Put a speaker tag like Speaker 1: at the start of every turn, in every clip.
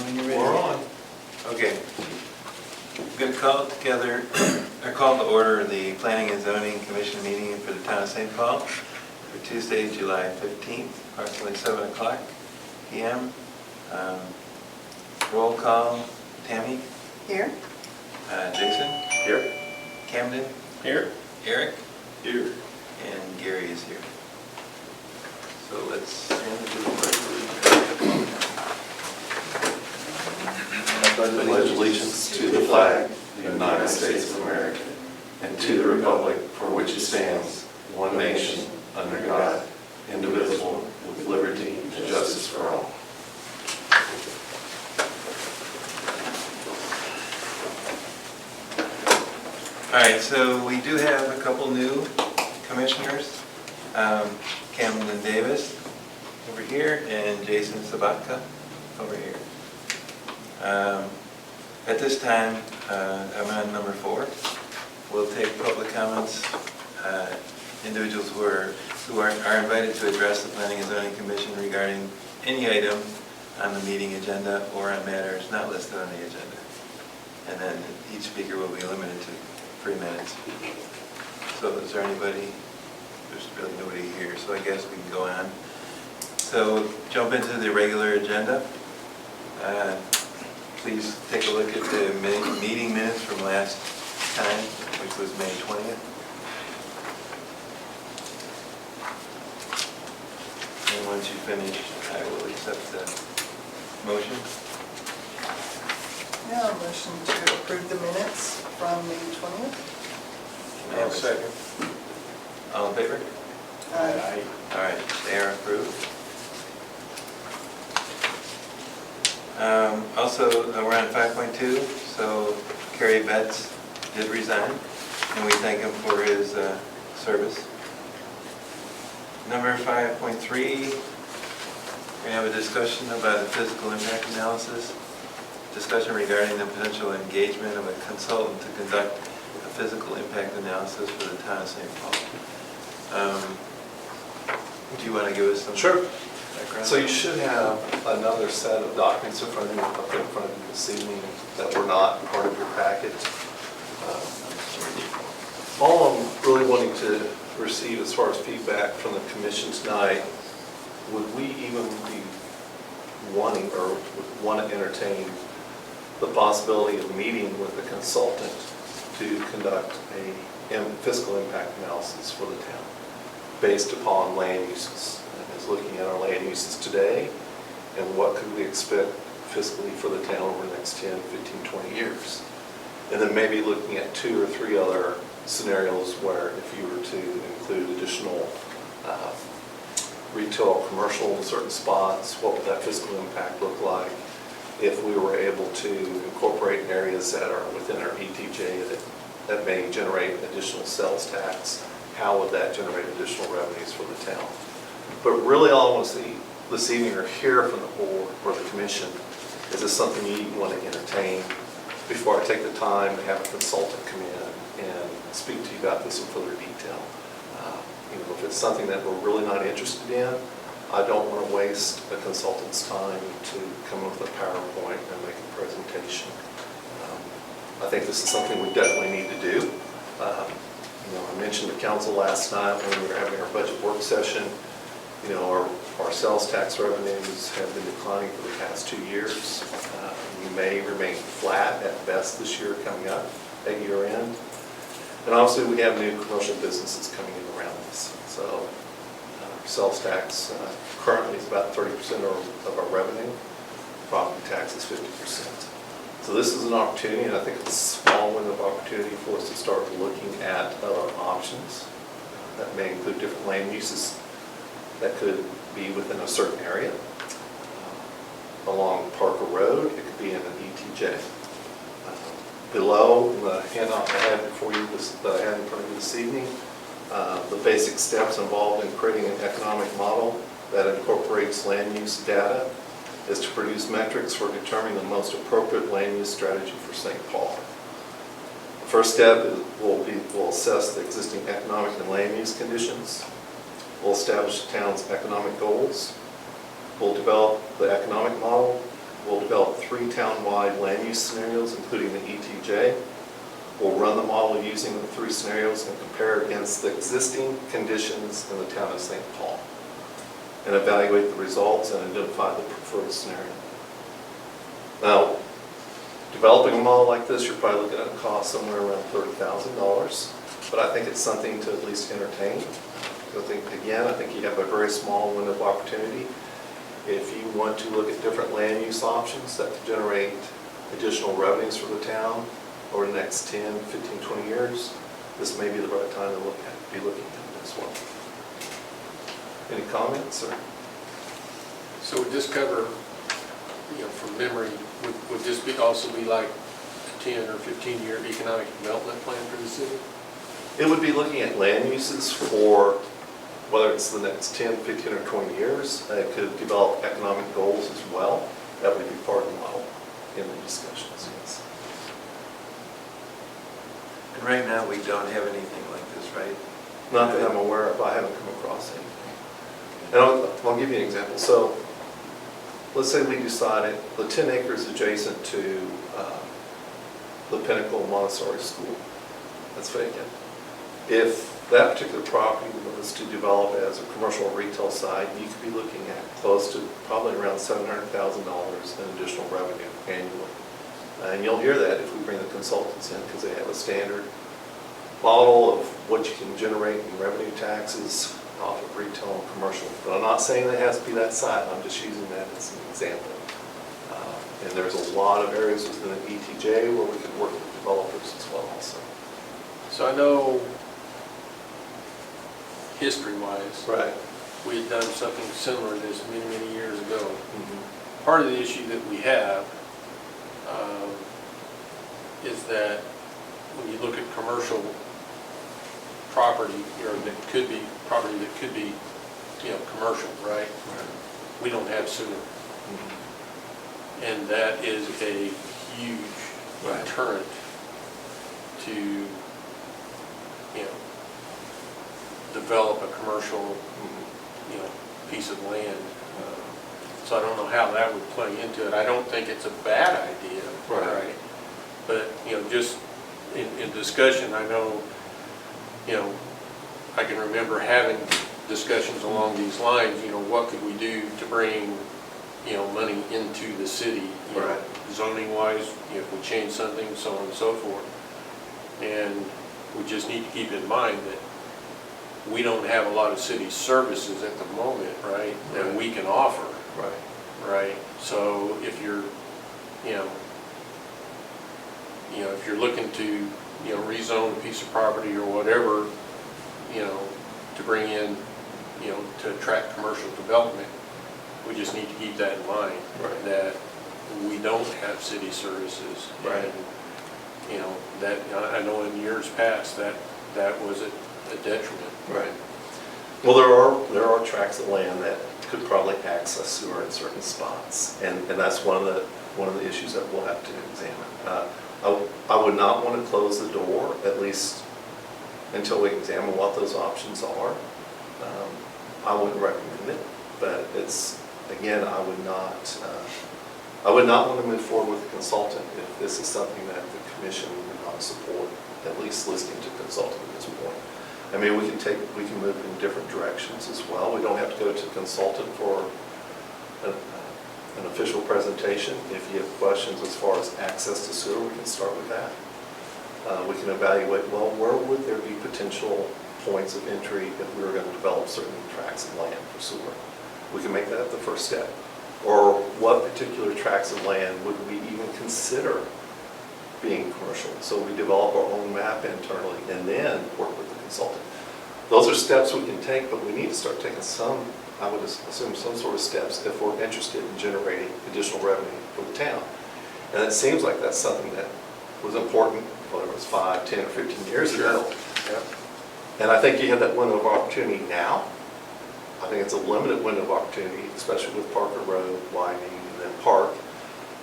Speaker 1: when you're ready.
Speaker 2: We're on.
Speaker 1: Okay. I'm going to call together, or call to order the Planning and Zoning Commission meeting for the Town of St. Paul for Tuesday, July 15th, approximately 7 o'clock p.m. Roll call, Tammy?
Speaker 3: Here.
Speaker 1: Jason?
Speaker 2: Here.
Speaker 1: Camden?
Speaker 2: Here.
Speaker 1: Eric?
Speaker 2: Here.
Speaker 1: And Gary is here. So let's stand and do the
Speaker 2: I pledge allegiance to the flag of the United States of America and to the republic for which it stands, one nation, under God, indivisible, with liberty and justice for all.
Speaker 1: All right, so we do have a couple new commissioners, Camden Davis over here and Jason Sabatka over here. At this time, I'm on number 4. We'll take public comments. Individuals who are invited to address the Planning and Zoning Commission regarding any item on the meeting agenda or on matters not listed on the agenda. And then each speaker will be limited to 3 minutes. So is there anybody? There's really nobody here, so I guess we can go on. So jump into the regular agenda. Please take a look at the meeting minutes from last time, which was May 20th. And once you finish, I will accept the motion.
Speaker 3: Yeah, I'll motion to approve the minutes from May 20th.
Speaker 1: Can I have a second? All in favor?
Speaker 3: Aye.
Speaker 1: All right, they are approved. Also, we're on 5.2, so Kerry Betts did resign, and we thank him for his service. Number 5.3, we have a discussion about a physical impact analysis. Discussion regarding the potential engagement of a consultant to conduct a physical impact analysis for the Town of St. Paul. Do you want to give us some
Speaker 4: Sure.
Speaker 1: background?
Speaker 4: So you should have another set of documents in front of you, up in front of you this evening that were not part of your packet. All I'm really wanting to receive as far as feedback from the commission tonight, would we even be wanting or would want to entertain the possibility of meeting with a consultant to conduct a fiscal impact analysis for the town based upon land uses? Is looking at our land uses today and what could we expect fiscally for the town over the next 10, 15, 20 years. And then maybe looking at 2 or 3 other scenarios where if you were to include additional retail, commercial in certain spots, what would that fiscal impact look like? If we were able to incorporate areas that are within our ETJ that may generate additional sales tax, how would that generate additional revenues for the town? But really all I want to see this evening or hear from the board or the commission, is this something you want to entertain before I take the time to have a consultant come in and speak to you about this in further detail? If it's something that we're really not interested in, I don't want to waste a consultant's time to come up with a PowerPoint and make a presentation. I think this is something we definitely need to do. I mentioned to council last night when we were having our budget work session, our sales tax revenues have been declining for the past 2 years. We may remain flat at best this year coming up at year end. And obviously we have new commercial businesses coming in around us. So sales tax currently is about 30% of our revenue. Property tax is 50%. So this is an opportunity, and I think it's a small window of opportunity for us to start looking at other options. That may include different land uses that could be within a certain area. Along Parker Road, it could be in an ETJ. Below, in the handout I had before you, that I had in front of you this evening, the basic steps involved in creating an economic model that incorporates land use data is to produce metrics for determining the most appropriate land use strategy for St. Paul. The first step will assess the existing economic and land use conditions. We'll establish the town's economic goals. We'll develop the economic model. We'll develop 3 town-wide land use scenarios, including the ETJ. We'll run the model using the 3 scenarios and compare against the existing conditions in the town of St. Paul, and evaluate the results and identify the preferred scenario. Now, developing a model like this, you're probably looking at a cost somewhere around $30,000, but I think it's something to at least entertain. I think you have a very small window of opportunity. If you want to look at different land use options that could generate additional revenues for the town over the next 10, 15, 20 years, this may be the right time to be looking at it as well. Any comments? Or?
Speaker 5: So would this cover, from memory, would this also be like a 10 or 15-year economic development plan for the city?
Speaker 4: It would be looking at land uses for whether it's the next 10, 15, or 20 years. It could develop economic goals as well. That would be part of the model in the discussions, yes.
Speaker 1: And right now, we don't have anything like this, right?
Speaker 4: Not that I'm aware of. I haven't come across anything. And I'll give you an example. So let's say we decided the 10 acres adjacent to the Pinnacle Montessori School that's vacant. If that particular property was to develop as a commercial or retail site, you could be looking at close to probably around $700,000 in additional revenue annually. And you'll hear that if we bring the consultants in, because they have a standard model of what you can generate in revenue taxes off of retail and commercial. But I'm not saying that it has to be that site. I'm just using that as an example. And there's a lot of areas within the ETJ where we can work with developers as well also.
Speaker 5: So I know history-wise,
Speaker 4: Right.
Speaker 5: we had done something similar to this many, many years ago. Part of the issue that we have is that when you look at commercial property, or that could be property that could be, commercial, right? We don't have sewer. And that is a huge deterrent to, develop a commercial, piece of land. So I don't know how that would play into it. I don't think it's a bad idea, right? But, just in discussion, I know, I can remember having discussions along these lines, what could we do to bring, money into the city, zoning wise, if we change something, so on and so forth. And we just need to keep in mind that we don't have a lot of city services at the moment, right, that we can offer. Right. So if you're, if you're looking to, rezone a piece of property or whatever, to bring in, to attract commercial development, we just need to keep that in mind, that we don't have city services. And, that, I know in years past that was a detriment.
Speaker 4: Well, there are tracts of land that could probably access sewer in certain spots, and that's one of the issues that we'll have to examine. I would not want to close the door, at least until we examine what those options are. I wouldn't recommend it, but it's, again, I would not want to move forward with a consultant if this is something that the commission would not support, at least listening to consultant at this point. I mean, we can move in different directions as well. We don't have to go to consultant for an official presentation. If you have questions as far as access to sewer, we can start with that. We can evaluate, well, where would there be potential points of entry if we were going to develop certain tracts of land for sewer? We can make that the first step. Or what particular tracts of land would we even consider being commercial? So we develop our own map internally and then work with the consultant. Those are steps we can take, but we need to start taking some, I would assume, some sort of steps if we're interested in generating additional revenue for the town. And it seems like that's something that was important, whether it was 5, 10, or 15 years ago. And I think you have that window of opportunity now. I think it's a limited window of opportunity, especially with Parker Road widening and then Park.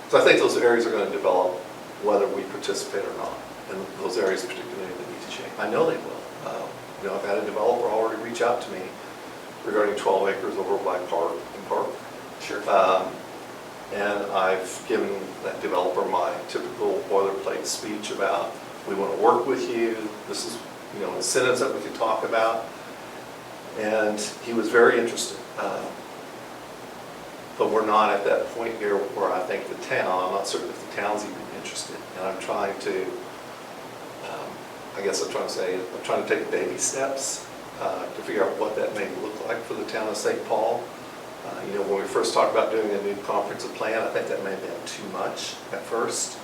Speaker 4: So I think those areas are going to develop whether we participate or not. And those areas, particularly in the ETJ, I know they will. I've had a developer already reach out to me regarding 12 acres over by Park. And I've given that developer my typical boilerplate speech about, we want to work with you, this is, incentives that we could talk about. And he was very interested. But we're not at that point here where I think the town, I'm not certain if the town's even interested. And I'm trying to, I guess I'm trying to say, I'm trying to take baby steps to figure out what that may look like for the town of St. Paul. When we first talked about doing a new comprehensive plan, I think that may have been too much at first.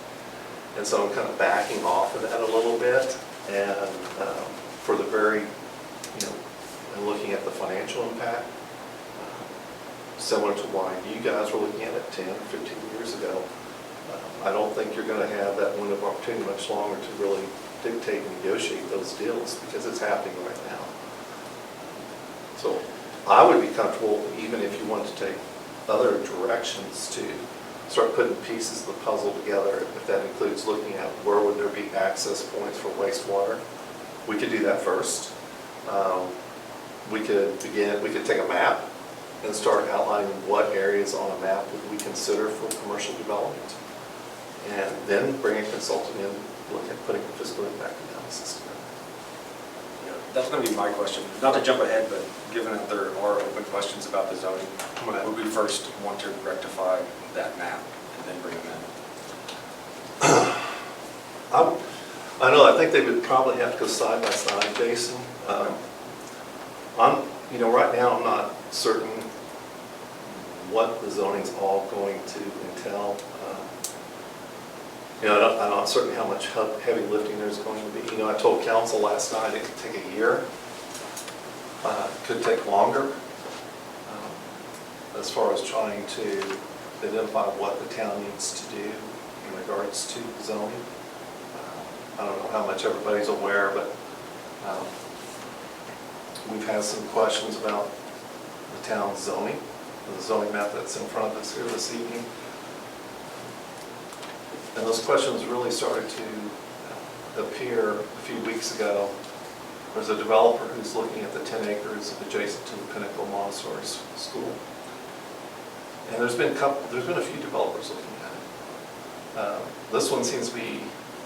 Speaker 4: And so I'm kind of backing off of that a little bit. And for the very, and looking at the financial impact, similar to why you guys were looking at it 10 or 15 years ago, I don't think you're going to have that window of opportunity much longer to really dictate and negotiate those deals, because it's happening right now. So I would be comfortable, even if you wanted to take other directions, to start putting pieces of the puzzle together. If that includes looking at where would there be access points for wastewater, we could do that first. We could take a map and start outlining what areas on a map would we consider for commercial development. And then bring a consultant in, look at putting a fiscal impact analysis together.
Speaker 6: Yeah, that's going to be my question. Not to jump ahead, but given that there are open questions about the zoning, would we first want to rectify that map and then bring them in?
Speaker 4: I know, I think they would probably have to go side by side, Jason. Right now I'm not certain what the zoning's all going to entail. I'm not certain how much heavy lifting there's going to be. I told council last night it could take a year. Could take longer, as far as trying to identify what the town needs to do in regards to zoning. I don't know how much everybody's aware, but we've had some questions about the town's zoning, the zoning map that's in front of us here this evening. And those questions really started to appear a few weeks ago. There's a developer who's looking at the 10 acres adjacent to the Pinnacle Montessori School. And there's been a few developers looking at it. This one seems to be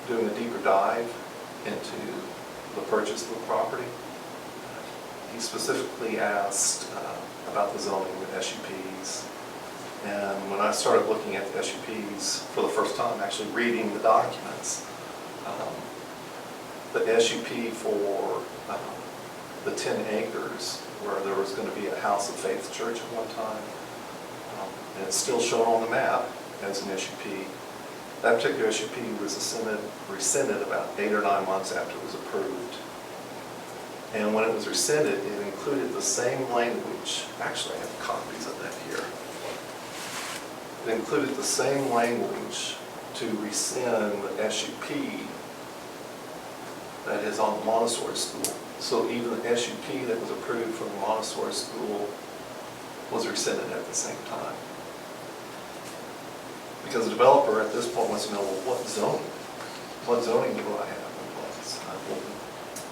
Speaker 4: doing a deeper dive into the purchase of the property. He specifically asked about the zoning with SUPs. And when I started looking at the SUPs for the first time, actually reading the documents, the SUP for the 10 acres where there was going to be a House of Faith church at one time, and it's still shown on the map as an SUP. That particular SUP was rescinded about 8 or 9 months after it was approved. And when it was rescinded, it included the same language. Actually, I have copies of that here. It included the same language to rescind the SUP that is on the Montessori school. So even the SUP that was approved for the Montessori school was rescinded at the same time. Because the developer at this point wants to know, well, what zoning? What zoning do I have in place?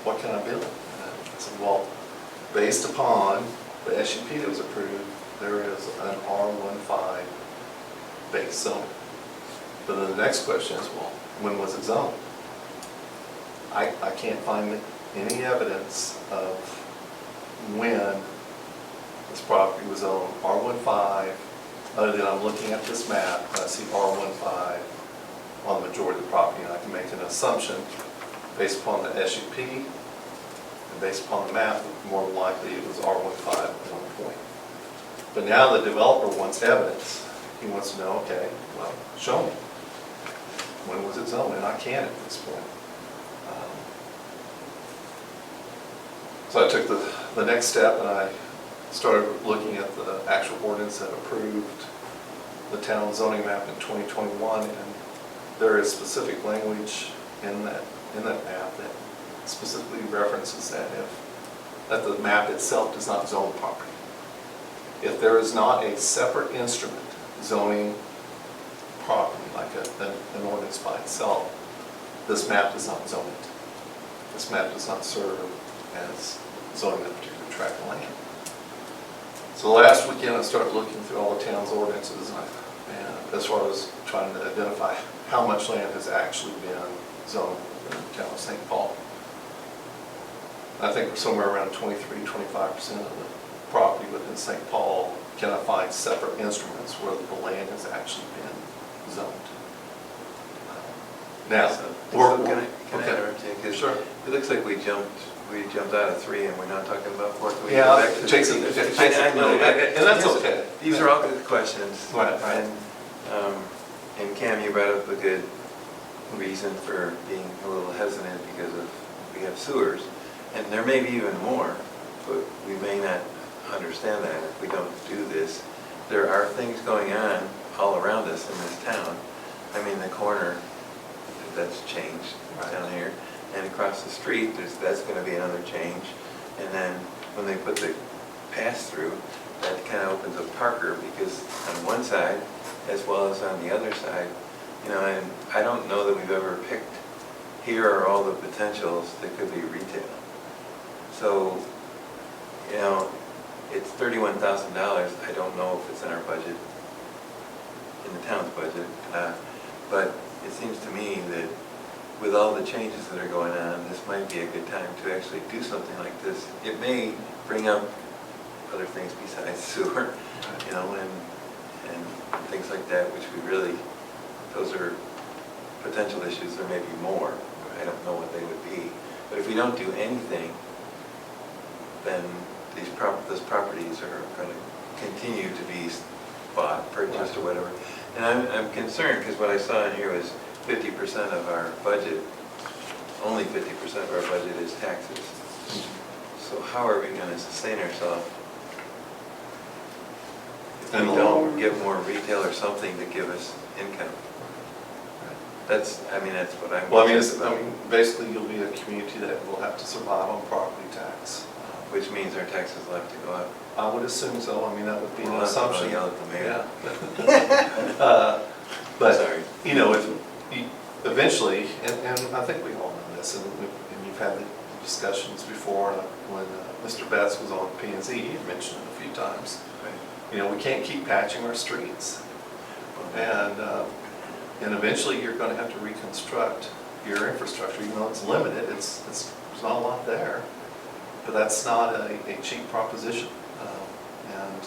Speaker 4: What can I build? And I said, well, based upon the SUP that was approved, there is an R15 base zoning. But then the next question is, well, when was it zoned? I can't find any evidence of when this property was zoned R15, other than I'm looking at this map, and I see R15 on the majority of the property, and I can make an assumption based upon the SUP and based upon the map, more than likely it was R15 at one point. But now the developer wants evidence. He wants to know, okay, well, show me. When was it zoned? And I can't at this point. So I took the next step and I started looking at the actual ordinance that approved the town zoning map in 2021, and there is specific language in that map that specifically references that the map itself does not zone property. If there is not a separate instrument zoning property, like an ordinance by itself, this map does not zone it. This map does not serve as zoning that particular tract of land. So last weekend I started looking through all the town's ordinances, and as far as trying to identify how much land has actually been zoned in the town of St. Paul. I think we're somewhere around 23-25% of the property within St. Paul can find separate instruments where the land has actually been zoned. Now,
Speaker 1: So can I
Speaker 4: okay.
Speaker 1: interrupt you? 'Cause
Speaker 4: Sure.
Speaker 1: It looks like we jumped out of 3 and we're not talking about 4. Can we go
Speaker 4: Yeah,
Speaker 1: back to
Speaker 4: Jason,
Speaker 1: three?
Speaker 4: Jason,
Speaker 1: I know,
Speaker 4: and that's okay.
Speaker 1: These are all good questions.
Speaker 4: Right.
Speaker 1: And Cam, you brought up a good reason for being a little hesitant because of, we have sewers. And there may be even more, but we may not understand that if we don't do this. There are things going on all around us in this town. I mean, the corner, that's changed down here. And across the street, that's going to be another change. And then when they put the pass-through, that kind of opens up Parker because on one side, as well as on the other side, you know, and I don't know that we've ever picked, here are all the potentials that could be retail. So, you know, it's $31,000. I don't know if it's in our budget, in the town's budget, but it seems to me that with all the changes that are going on, this might be a good time to actually do something like this. It may bring up other things besides sewer, you know, and things like that, which we really, those are potential issues. There may be more. I don't know what they would be. But if we don't do anything, then those properties are going to continue to be bought, purchased, or whatever. And I'm concerned because what I saw in here was 50% of our budget, only 50% of our budget is taxes. So how are we going to sustain ourselves if we don't get more retail or something to give us income? That's what I'm.
Speaker 4: Well, basically you'll be a community that will have to survive on property tax.
Speaker 1: Which means our taxes will have to go up.
Speaker 4: I would assume so. I mean, that would be an
Speaker 1: We'll have to
Speaker 4: assumption.
Speaker 1: yell at the mayor.
Speaker 4: Yeah. But,
Speaker 1: Sorry.
Speaker 4: you know, if eventually, and I think we all know this, and you've had the discussions before, when Mr. Betts was on P&Z, he mentioned it a few times. You know, we can't keep patching our streets. And eventually you're going to have to reconstruct your infrastructure, even though it's limited, there's not a lot there. But that's not a cheap proposition. And,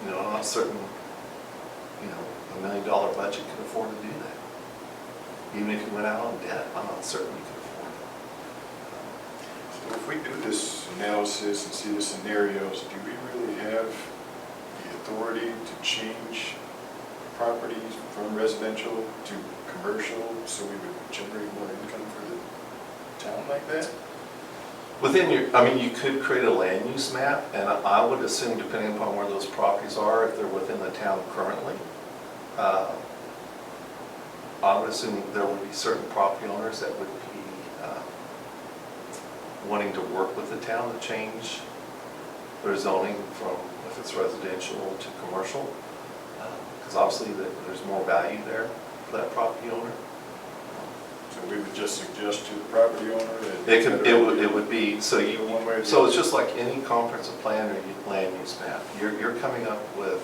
Speaker 4: you know, I'm not certain, you know, $1 million budget can afford to do that. Even if you went out on debt, I'm not certain you could afford it.
Speaker 7: So if we do this analysis and see the scenarios, do we really have the authority to change properties from residential to commercial so we would generate more income for the town like that?
Speaker 4: Within you could create a land use map, and I would assume, depending upon where those properties are, if they're within the town currently, I would assume there would be certain property owners that would be wanting to work with the town to change their zoning from, if it's residential to commercial, because obviously there's more value there for that property owner.
Speaker 7: So we would just suggest to the property owner that...
Speaker 4: It would be, so
Speaker 7: One way or the
Speaker 4: so
Speaker 7: other.
Speaker 4: it's just like any comprehensive plan or land use map. You're coming up with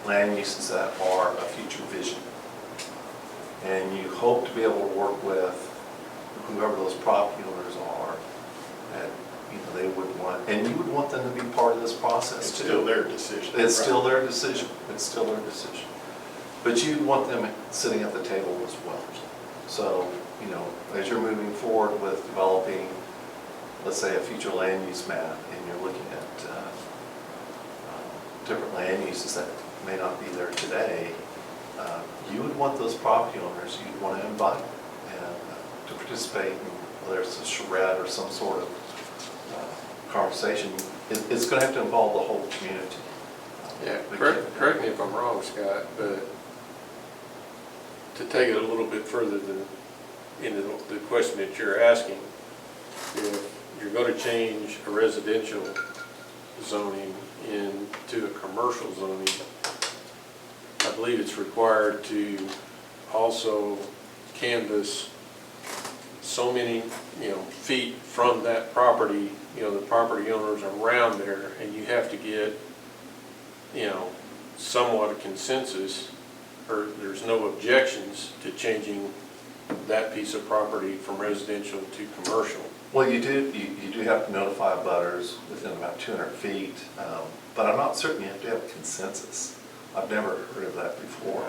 Speaker 4: land uses that are a future vision. And you hope to be able to work with whoever those property owners are that, you know, they would want, and you would want them to be part of this process
Speaker 7: It's
Speaker 4: too.
Speaker 7: still their decision.
Speaker 4: It's
Speaker 7: right?
Speaker 4: still their decision. It's still their decision. But you'd want them sitting at the table as well. So, you know, as you're moving forward with developing, let's say, a future land use map, and you're looking at different land uses that may not be there today, you would want those property owners, you'd want to invite and to participate in, whether it's a charrette or some sort of conversation. It's going to have to involve the whole community.
Speaker 5: Yeah, correct me if I'm wrong, Scott, but to take it a little bit further than into the question that you're asking, if you're going to change a residential zoning into a commercial zoning, I believe it's required to also canvass so many, feet from that property, the property owners around there, and you have to get, somewhat a consensus or there's no objections to changing that piece of property from residential to commercial.
Speaker 2: Well, you do have to notify butters within about 200 feet, but I'm not certain you have to have consensus. I've never heard of that before.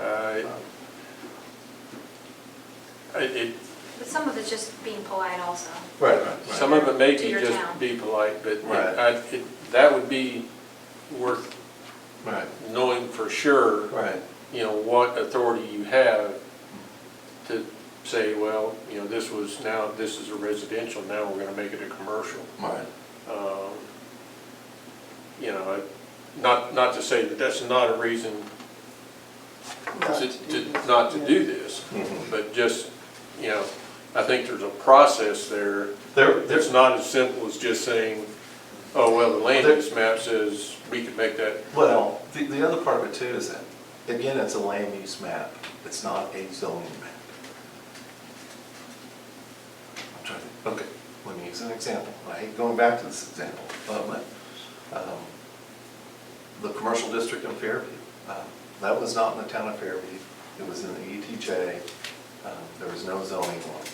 Speaker 8: But some of it's just being polite also.
Speaker 2: Right.
Speaker 5: Some of it may
Speaker 8: To
Speaker 5: be
Speaker 8: your
Speaker 5: just
Speaker 8: town.
Speaker 5: be polite, but
Speaker 2: Right.
Speaker 5: that would be worth
Speaker 2: Right,
Speaker 5: knowing for sure,
Speaker 2: right.
Speaker 5: you know, what authority you have to say, well, you know, this is a residential, now we're gonna make it a commercial.
Speaker 2: Right.
Speaker 5: You know, not to say that that's not a reason not to do this,
Speaker 2: Mhm.
Speaker 5: but just, you know, I think there's a process there.
Speaker 2: There's
Speaker 5: It's not as simple as just saying, oh, well, the land use map says we could make that.
Speaker 2: Well, the other part of it too is that, again, it's a land use map. It's not a zoning map. I'm trying to, okay, let me use an example. I hate going back to this example, but the commercial district in Fairview, that was not in the town of Fairview. It was in the ETJ. There was no zoning on it.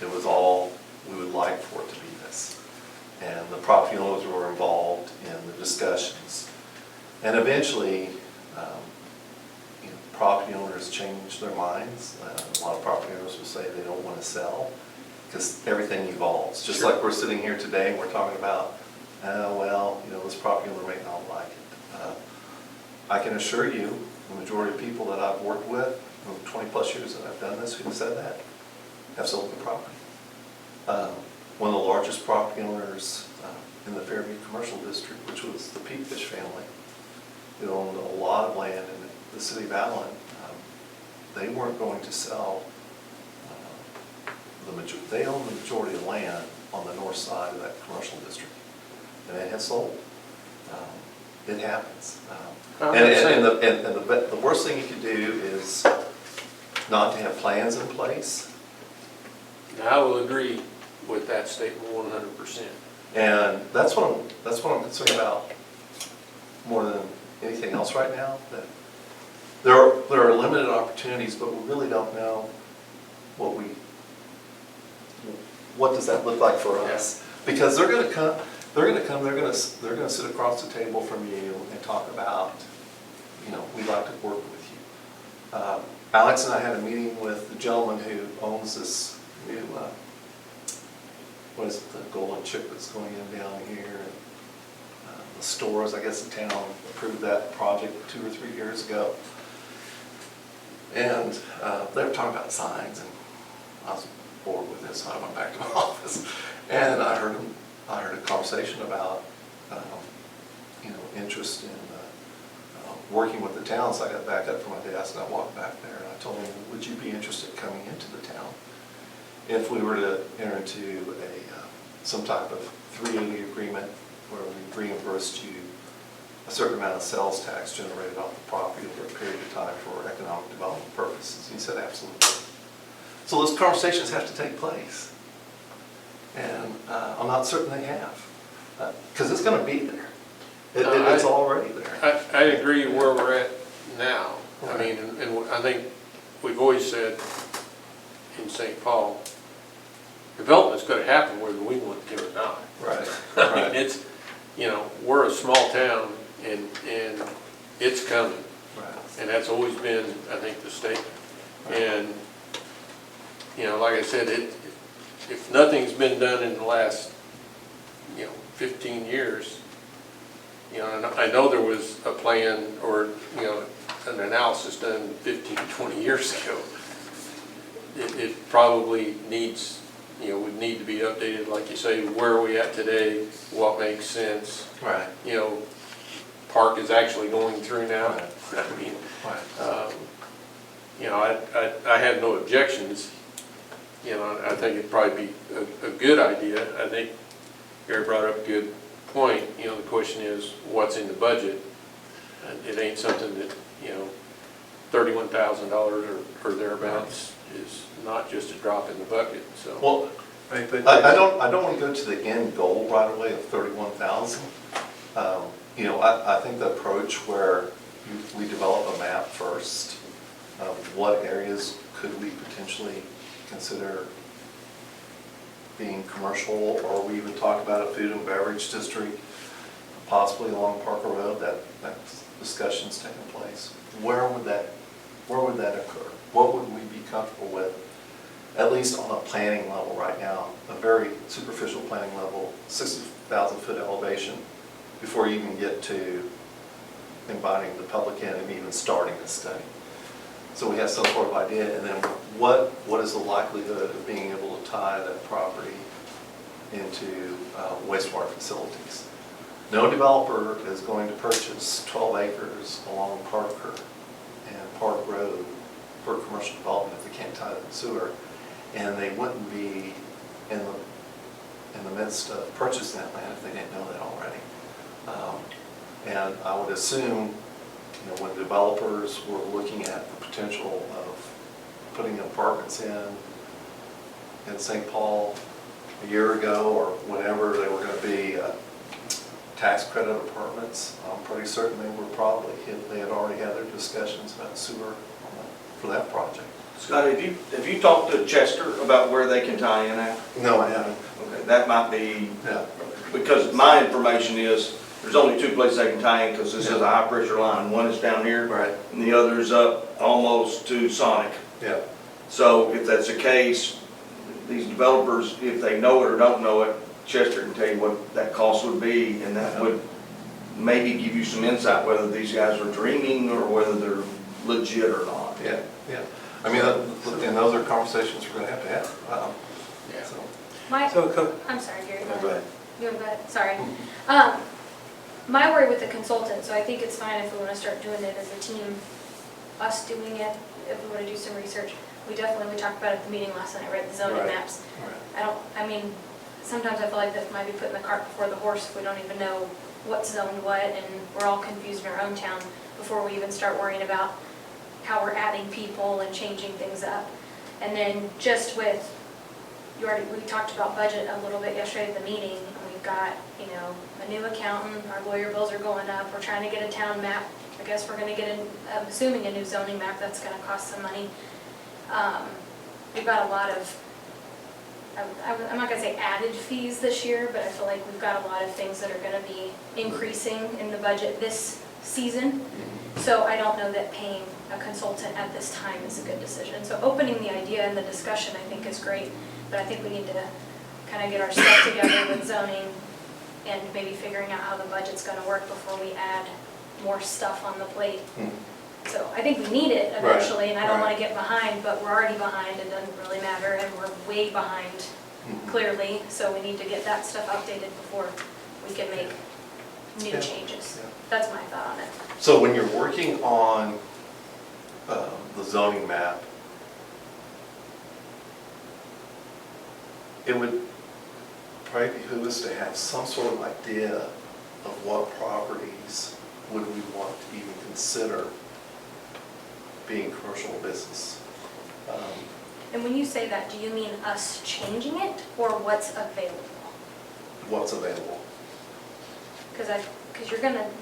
Speaker 2: It was all, we would like for it to be this. And the property owners were involved in the discussions. And eventually, you know, property owners change their minds. A lot of property owners will say they don't want to sell because everything evolves. Just like we're sitting here today and we're talking about, well, you know, this property owner may not like it. I can assure you, the majority of people that I've worked with, in the 20 plus years that I've done this, who've said that, have sold their property. One of the largest property owners in the Fairview Commercial District, which was the Peakfish family, who owned a lot of land in the city of Allen, they weren't going to sell. They owned the majority of land on the north side of that commercial district, and they had sold. It happens. And the worst thing you can do is not to have plans in place.
Speaker 5: Now, I will agree with that statement 100%.
Speaker 2: And that's what I'm concerned about more than anything else right now. That there are limited opportunities, but we really don't know what does that look like for us? Because they're going to sit across the table from you and talk about, you know, we'd like to work with you. Alex and I had a meeting with the gentleman who owns this new, what is it, the Golden Chip that's going in down here, and the stores. I guess the town approved that project 2 or 3 years ago. And they were talking about signs, and I was bored with this, so I went back to my office, and I heard a conversation about, you know, interest in working with the town. So I got back up from my desk and I walked back there and I told him, would you be interested in coming into the town if we were to enter into some type of 380 agreement where we reimbursed you a certain amount of sales tax generated off the property over a period of time for economic development purposes? He said, absolutely. So those conversations have to take place. And I'm not certain they have, because it's going to be there. It's already there.
Speaker 5: I agree where we're at now. I mean, and I think we've always said in St. Paul, development's going to happen whether we want it to or not.
Speaker 2: Right.
Speaker 5: I mean, it's, you know, we're a small town and it's coming.
Speaker 2: Right.
Speaker 5: And that's always been, I think, the statement. And, you know, like I said, if nothing's been done in the last, you know, 15 years, you know, I know there was a plan or, you know, an analysis done 15, 20 years ago. It probably needs, you know, would need to be updated, like you say, where are we at today, what makes sense.
Speaker 2: Right.
Speaker 5: You know, park is actually going through now.
Speaker 2: Right.
Speaker 5: I mean,
Speaker 2: Right.
Speaker 5: you know, I have no objections. You know, I think it'd probably be a good idea. I think Gary brought up a good point. You know, the question is, what's in the budget? And it ain't something that, you know, $31,000 or thereabouts is not just a drop in the bucket, so.
Speaker 2: Well,
Speaker 1: Right, but
Speaker 2: I don't want to go to the end goal right away of 31,000. You know, I think the approach where we develop a map first what areas could we potentially consider being commercial, or we even talked about a food and beverage district, possibly along Parker Road, that discussion's taking place. Where would that occur? What would we be comfortable with, at least on a planning level right now, a very superficial planning level, 60,000 foot elevation, before you even get to inviting the public in and even starting the study? So we have some sort of idea, and then what is the likelihood of being able to tie that property into wastewater facilities? No developer is going to purchase 12 acres along Parker and Park Road for commercial development if they can't tie it to sewer, and they wouldn't be in the midst of purchasing that land if they didn't know that already. And I would assume, when developers were looking at the potential of putting apartments in St. Paul a year ago, or whenever they were going to be tax credit apartments, I'm pretty certain they had already had their discussions about sewer for that project.
Speaker 9: Scott, have you talked to Chester about where they can tie in at?
Speaker 2: No, I haven't.
Speaker 9: Okay, that might be,
Speaker 2: Yeah.
Speaker 9: because my information is, there's only two places they can tie in, because this is a high pressure line. One is down here,
Speaker 2: Right.
Speaker 9: and the other is up almost to Sonic.
Speaker 2: Yeah.
Speaker 9: So if that's the case, these developers, if they know it or don't know it, Chester can tell you what that cost would be, and that would maybe give you some insight whether these guys are dreaming or whether they're legit or not.
Speaker 2: Yeah, yeah. I mean, and those are conversations we're going to have.
Speaker 5: Yeah.
Speaker 2: So.
Speaker 8: I'm sorry, Gary.
Speaker 1: No, go ahead.
Speaker 8: You want to go ahead? Sorry. My worry with the consultant, so I think it's fine if we want to start doing it as a team, us doing it, if we want to do some research. We talked about it at the meeting last night, right, the zoning
Speaker 2: Right.
Speaker 8: maps.
Speaker 2: Right.
Speaker 8: Sometimes I feel like that might be putting the cart before the horse if we don't even know what's zoned what, and we're all confused in our own town before we even start worrying about how we're adding people and changing things up. And then just with, we talked about budget a little bit yesterday at the meeting, and we've got, a new accountant, our lawyer bills are going up, we're trying to get a town map. I guess we're gonna get, I'm assuming a new zoning map, that's gonna cost some money. We've got a lot of, I'm not gonna say added fees this year, but I feel like we've got a lot of things that are gonna be increasing in the budget this season. So I don't know that paying a consultant at this time is a good decision. So opening the idea and the discussion, I think, is great, but I think we need to kind of get our stuff together with zoning and maybe figuring out how the budget's gonna work before we add more stuff on the plate. So I think we need it eventually, and I don't want to get behind, but we're already behind, it doesn't really matter, and we're way behind clearly, so we need to get that stuff updated before we can make new changes.
Speaker 2: Yeah.
Speaker 8: That's my thought on it.
Speaker 2: So when you're working on the zoning map, it would probably behoove us to have some sort of idea of what properties would we want to even consider being commercial business.
Speaker 8: And when you say that, do you mean us changing it, or what's available?
Speaker 2: What's available?
Speaker 8: Because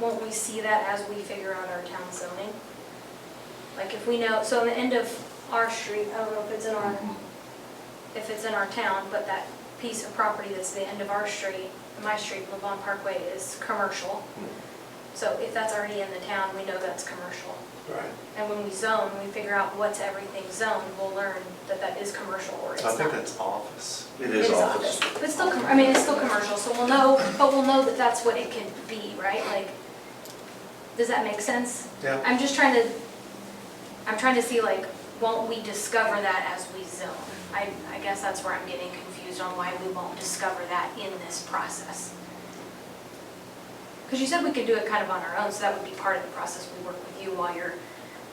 Speaker 8: won't we see that as we figure out our town zoning? Like if we know, so on the end of our street, I don't know if it's in our town, but that piece of property that's the end of our street, my street, Levon Parkway, is commercial. So if that's already in the town, we know that's commercial.
Speaker 2: Right.
Speaker 8: And when we zone, we figure out what's everything zoned, we'll learn that that is commercial or it's
Speaker 2: So I
Speaker 8: not.
Speaker 2: think that's office.
Speaker 9: It is office.
Speaker 8: But it's still, it's still commercial, so we'll know that that's what it can be, right? Like, does that make sense?
Speaker 2: Yeah.
Speaker 8: I'm trying to see, like, won't we discover that as we zone? I guess that's where I'm getting confused on why we won't discover that in this process. Because you said we could do it kind of on our own, so that would be part of the process. We work with you while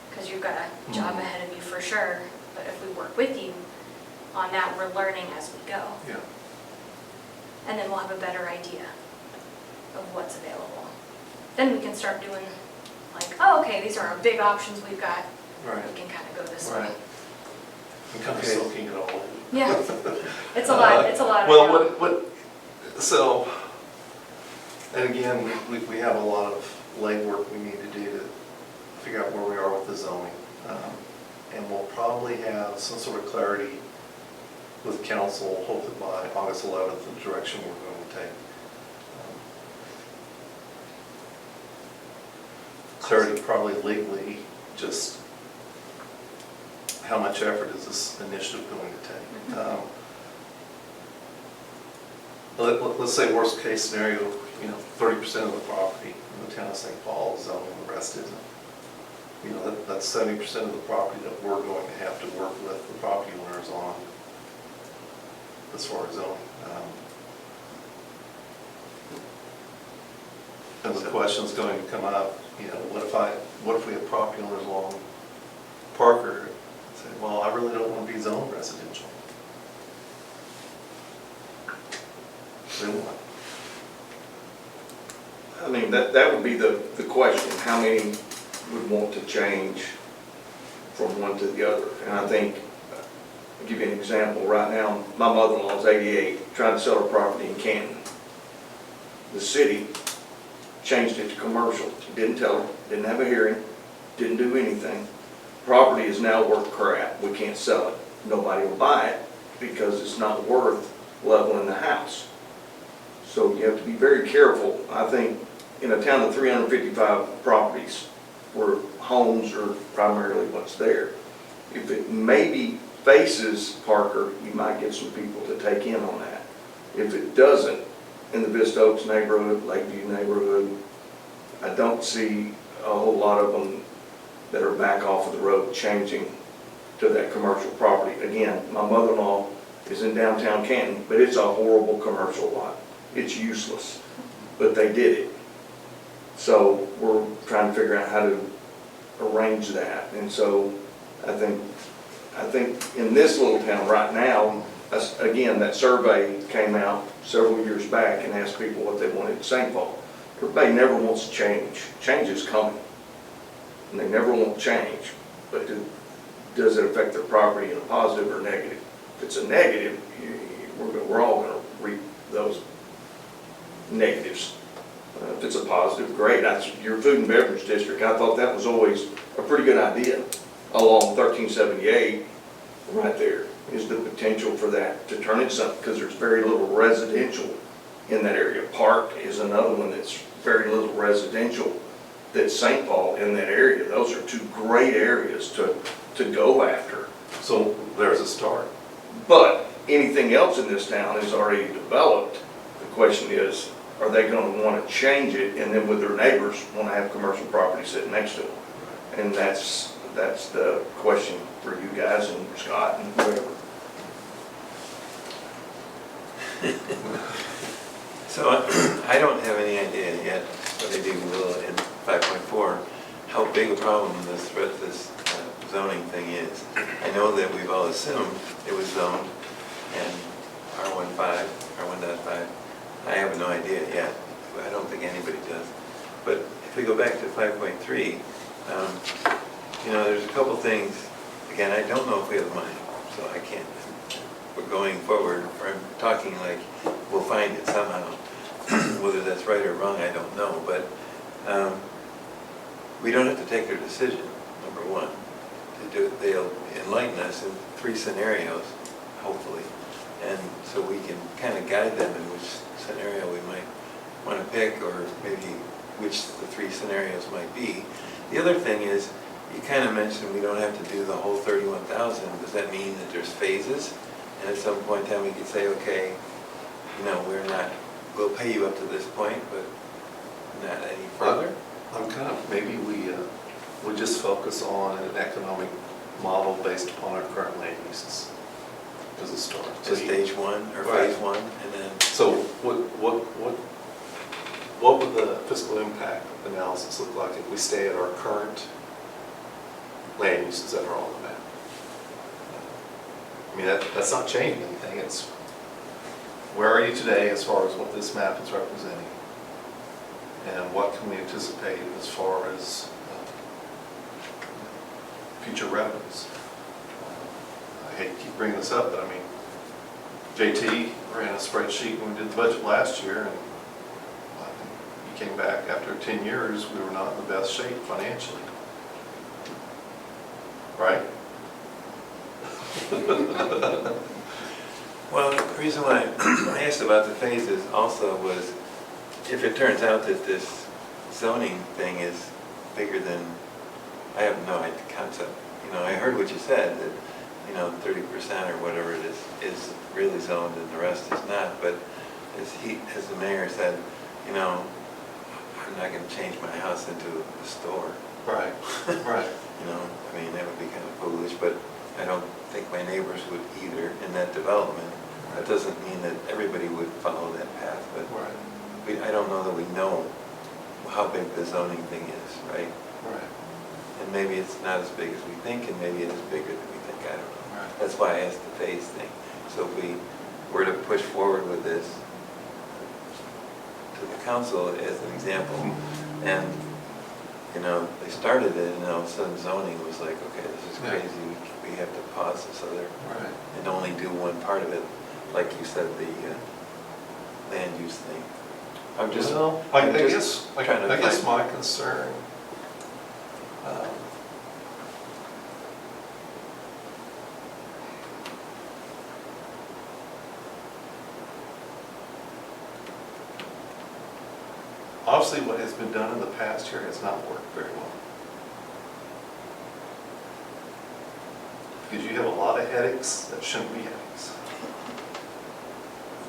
Speaker 8: because you've got a job ahead of you for sure. But if we work with you on that, we're learning as we go.
Speaker 2: Yeah.
Speaker 8: And then we'll have a better idea of what's available. Then we can start doing like, oh, okay, these are our big options we've got.
Speaker 2: Right.
Speaker 8: We can kind of go this
Speaker 2: Right.
Speaker 8: way.
Speaker 2: I'm kind of Okay. soaking it all in.
Speaker 8: Yeah, it's a lot, it's a lot.
Speaker 2: Well, so, and again, we have a lot of legwork we need to do to figure out where we are with the zoning.
Speaker 4: and we'll probably have some sort of clarity with council, hopefully by August 11th, the direction we're going to take. Clarity probably legally, just how much effort is this initiative going to take? Let's say worst case scenario, 30% of the property in the town of St. Paul is zoned, and the rest isn't. That's 70% of the property that we're going to have to work with the property owners on as far as zoning. And the question's going to come up, what if we have property owners along Parker and say, well, I really don't want to be zoned residential. Then what?
Speaker 9: I mean, that would be the question, how many would want to change from one to the other? And I think, I'll give you an example, right now, my mother-in-law's 88, trying to sell her property in Canton. The city changed it to commercial, didn't tell her, didn't have a hearing, didn't do anything. Property is now worth crap, we can't sell it. Nobody will buy it because it's not worth leveling the house. So you have to be very careful. I think in a town of 355 properties where homes are primarily what's there, if it maybe faces Parker, you might get some people to take in on that. If it doesn't, in the Vista Oaks neighborhood, Lakeview neighborhood, I don't see a whole lot of them that are back off of the road changing to that commercial property. Again, my mother-in-law is in downtown Canton, but it's a horrible commercial lot. It's useless, but they did it. So we're trying to figure out how to arrange that. And so I think in this little town right now, again, that survey came out several years back and asked people what they wanted in St. Paul. Everybody never wants to change. Change is coming. And they never want change. But does it affect their property in a positive or negative? If it's a negative, we're all going to reap those negatives. If it's a positive, great. That's your food and beverage district. I thought that was always a pretty good idea. Along 1378, right there, is the potential for that to turn into something, because there's very little residential in that area. Park is another one that's very little residential. That's St. Paul in that area. Those are two great areas to go after.
Speaker 4: So there's a start.
Speaker 9: But anything else in this town is already developed. The question is, are they going to want to change it, and then with their neighbors want to have commercial property sitting next to them? And that's the question for you guys and Scott and whoever.
Speaker 1: So I don't have any idea yet, but maybe we will in 5.4, how big a problem this zoning thing is. I know that we've all assumed it was zoned and R15, R1.5. I have no idea yet. I don't think anybody does. But if we go back to 5.3, there's a couple things. Again, I don't know if we have money, so I can't. We're going forward, or I'm talking like we'll find it somehow. Whether that's right or wrong, I don't know. But we don't have to take their decision, number one. They'll enlighten us in 3 scenarios, hopefully. And so we can kind of guide them in which scenario we might want to pick, or maybe which the 3 scenarios might be. The other thing is, you kind of mentioned we don't have to do the whole 31,000. Does that mean that there's phases? And at some point in time we could say, okay, we'll pay you up to this point, but not any further?
Speaker 4: I'm kind of, maybe we just focus on an economic model based upon our current land uses as a start.
Speaker 1: So stage 1 or
Speaker 4: Right.
Speaker 1: phase 1, and then...
Speaker 4: So what would the fiscal impact analysis look like if we stay at our current land uses that are on the map? I mean, that's not changing anything. It's where are you today as far as what this map is representing? And what can we anticipate as far as future revenues? I hate to keep bringing this up, but I mean, JT ran a spreadsheet when we did the budget last year, and he came back after 10 years, we were not in the best shape financially. Right?
Speaker 1: Well, the reason why I asked about the phases also was, if it turns out that this zoning thing is bigger than, I have no idea concept. You know, I heard what you said, that, 30% or whatever it is really zoned and the rest is not. But as the mayor said, I'm not gonna change my house into a store.
Speaker 2: Right, right.
Speaker 1: I mean, that would be kind of foolish, but I don't think my neighbors would either in that development. That doesn't mean that everybody would follow that path, but I don't know that we know how big the zoning thing is, right?
Speaker 2: Right.
Speaker 1: And maybe it's not as big as we think, and maybe it is bigger than we think, I don't know.
Speaker 2: Right.
Speaker 1: That's why I asked the phase thing. So if we were to push forward with this to the council as an example, and, they started it, and all of a sudden zoning was like, okay, this is
Speaker 2: Yeah.
Speaker 1: crazy, we have to pause this other,
Speaker 2: Right.
Speaker 1: and only do one part of it, like you said, the land use thing. I'm just,
Speaker 2: Well,
Speaker 1: I'm
Speaker 2: I
Speaker 1: just
Speaker 2: guess,
Speaker 1: trying to
Speaker 2: I guess
Speaker 1: find-
Speaker 2: my concern, obviously what has been done in the past here has not worked very well. Because you have a lot of headaches that shouldn't be headaches.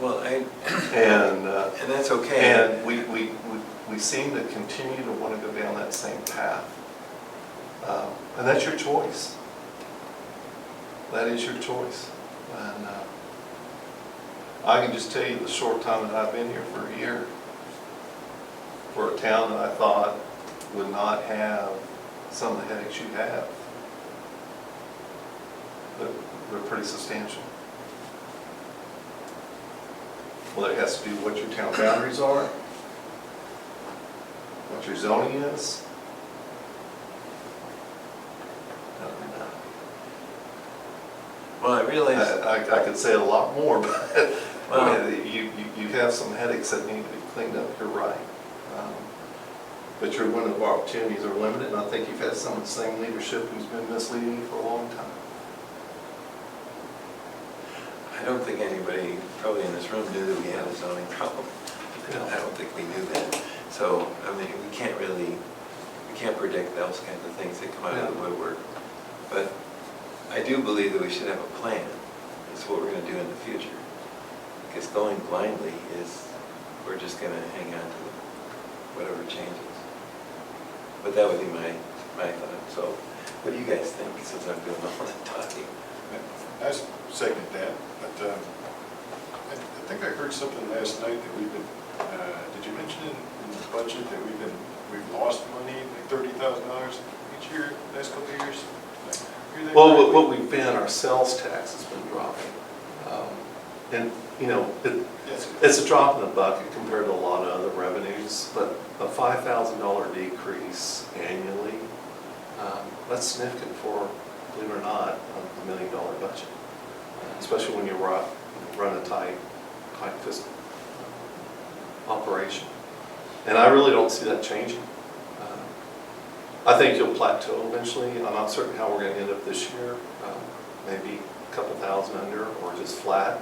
Speaker 1: Well,
Speaker 2: And,
Speaker 1: and that's okay.
Speaker 2: and we seem to continue to want to go down that same path. And that's your choice. That is your choice. And I can just tell you the short time that I've been here for a year, for a town that I thought would not have some of the headaches you have, but they're pretty substantial. Well, it has to do what your town boundaries are, what your zoning is.
Speaker 1: Well, I realize,
Speaker 2: I could say a lot more, but
Speaker 1: Well-
Speaker 2: you have some headaches that need to be cleaned up, you're right. But your window of opportunities are limited, and I think you've had some of the same leadership who's been misleading you for a long time.
Speaker 1: I don't think anybody probably in this room knew that we had a zoning problem.
Speaker 2: Yeah.
Speaker 1: I don't think we knew that. So, I mean, we can't predict those kinds of things that come out of the woodwork. But I do believe that we should have a plan. It's what we're gonna do in the future. Because going blindly is, we're just gonna hang on to whatever changes. But that would be my thought. So, what do you guys think, since I'm doing all the talking?
Speaker 7: I second that, but I think I heard something last night that we've been, did you mention in the budget that we've lost money, like $30,000 each year, last couple of years? Did I hear that
Speaker 2: Well,
Speaker 7: correctly?
Speaker 2: what we've been, our sales tax has been dropping. And,
Speaker 7: Yes.
Speaker 2: it's a drop in the bucket compared to a lot of other revenues, but a $5,000 decrease annually, that's significant for, believe it or not, $1 million budget. Especially when you run a tight fiscal operation. And I really don't see that changing. I think you'll plateau eventually. I'm not certain how we're going to end up this year. Maybe a couple thousand under or just flat.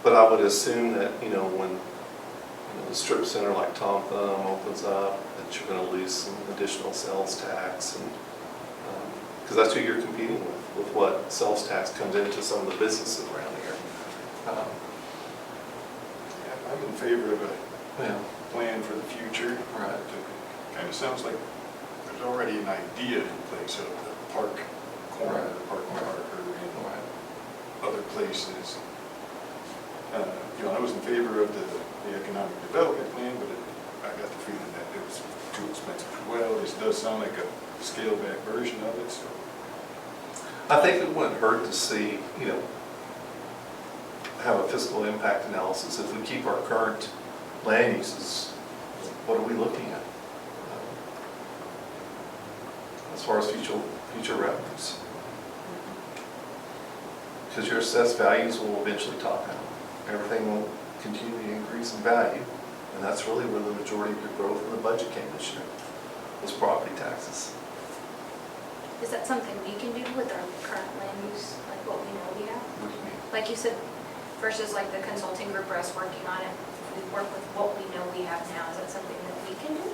Speaker 2: But I would assume that, when the strip center like Tom Thumb opens up, that you're going to lose some additional sales tax, and because that's who you're competing with what sales tax comes into some of the businesses around here.
Speaker 7: Yeah, I'm in favor of a plan for the future.
Speaker 2: Right.
Speaker 7: It kind of sounds like there's already an idea in place of the park corner,
Speaker 2: Right.
Speaker 7: Park Marker, and other places. I was in favor of the economic development plan, but I got the feeling that it was too expensive as well. This does sound like a scaled back version of it, so.
Speaker 2: I think it wouldn't hurt to see, have a fiscal impact analysis. If we keep our current land uses, what are we looking at? As far as future revenues. Because your assessed values will eventually top out. Everything will continue to increase in value, and that's really where the majority of your growth in the budget came this year, was property taxes.
Speaker 8: Is that something we can do with our current like you said, versus like the consulting group or us working on it, we work with what we know we have now, is that something that we can do?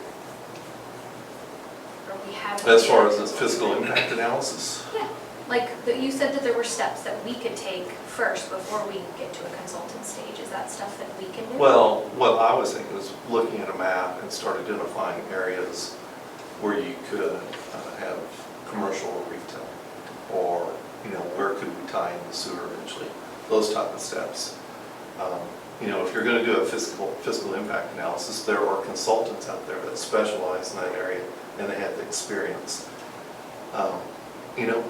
Speaker 8: Or we haven't?
Speaker 4: As far as
Speaker 8: yet?
Speaker 4: the fiscal impact analysis,
Speaker 8: Yeah, like, you said that there were steps that we could take first before we get to a consultant stage. Is that stuff that we can do?
Speaker 4: well, what I was thinking was looking at a map and start identifying areas where you could have commercial or retail, or, you know, where could we tie in the sewer eventually, those type of steps. You know, if you're going to do a fiscal impact analysis, there are consultants out there that specialize in that area, and they have the experience. You know,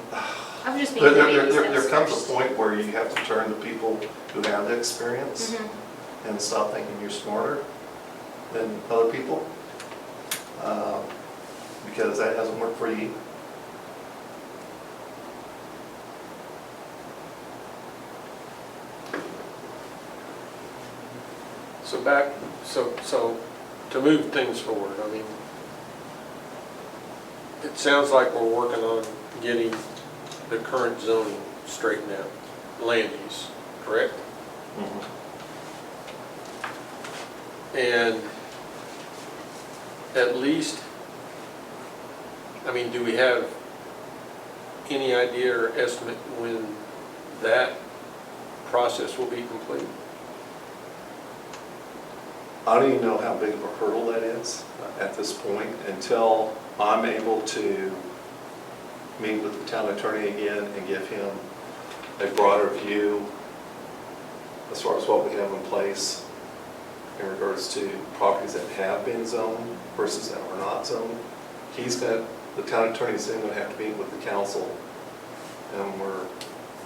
Speaker 8: I'm just being baby
Speaker 4: there
Speaker 8: steps
Speaker 4: comes
Speaker 8: first.
Speaker 4: a point where you have to turn to people who have the experience
Speaker 8: Mhm.
Speaker 4: and stop thinking you're smarter than other people, because that hasn't worked for you.
Speaker 5: So to move things forward, I mean, it sounds like we're working on getting the current zoning straightened out, land use, correct? And at least, I mean, do we have any idea or estimate when that process will be complete?
Speaker 4: I don't even know how big of a hurdle that is at this point until I'm able to meet with the town attorney again and give him a broader view as far as what we have in place in regards to properties that have been zoned versus that are not zoned. The town attorney's then going to have to meet with the council, and we're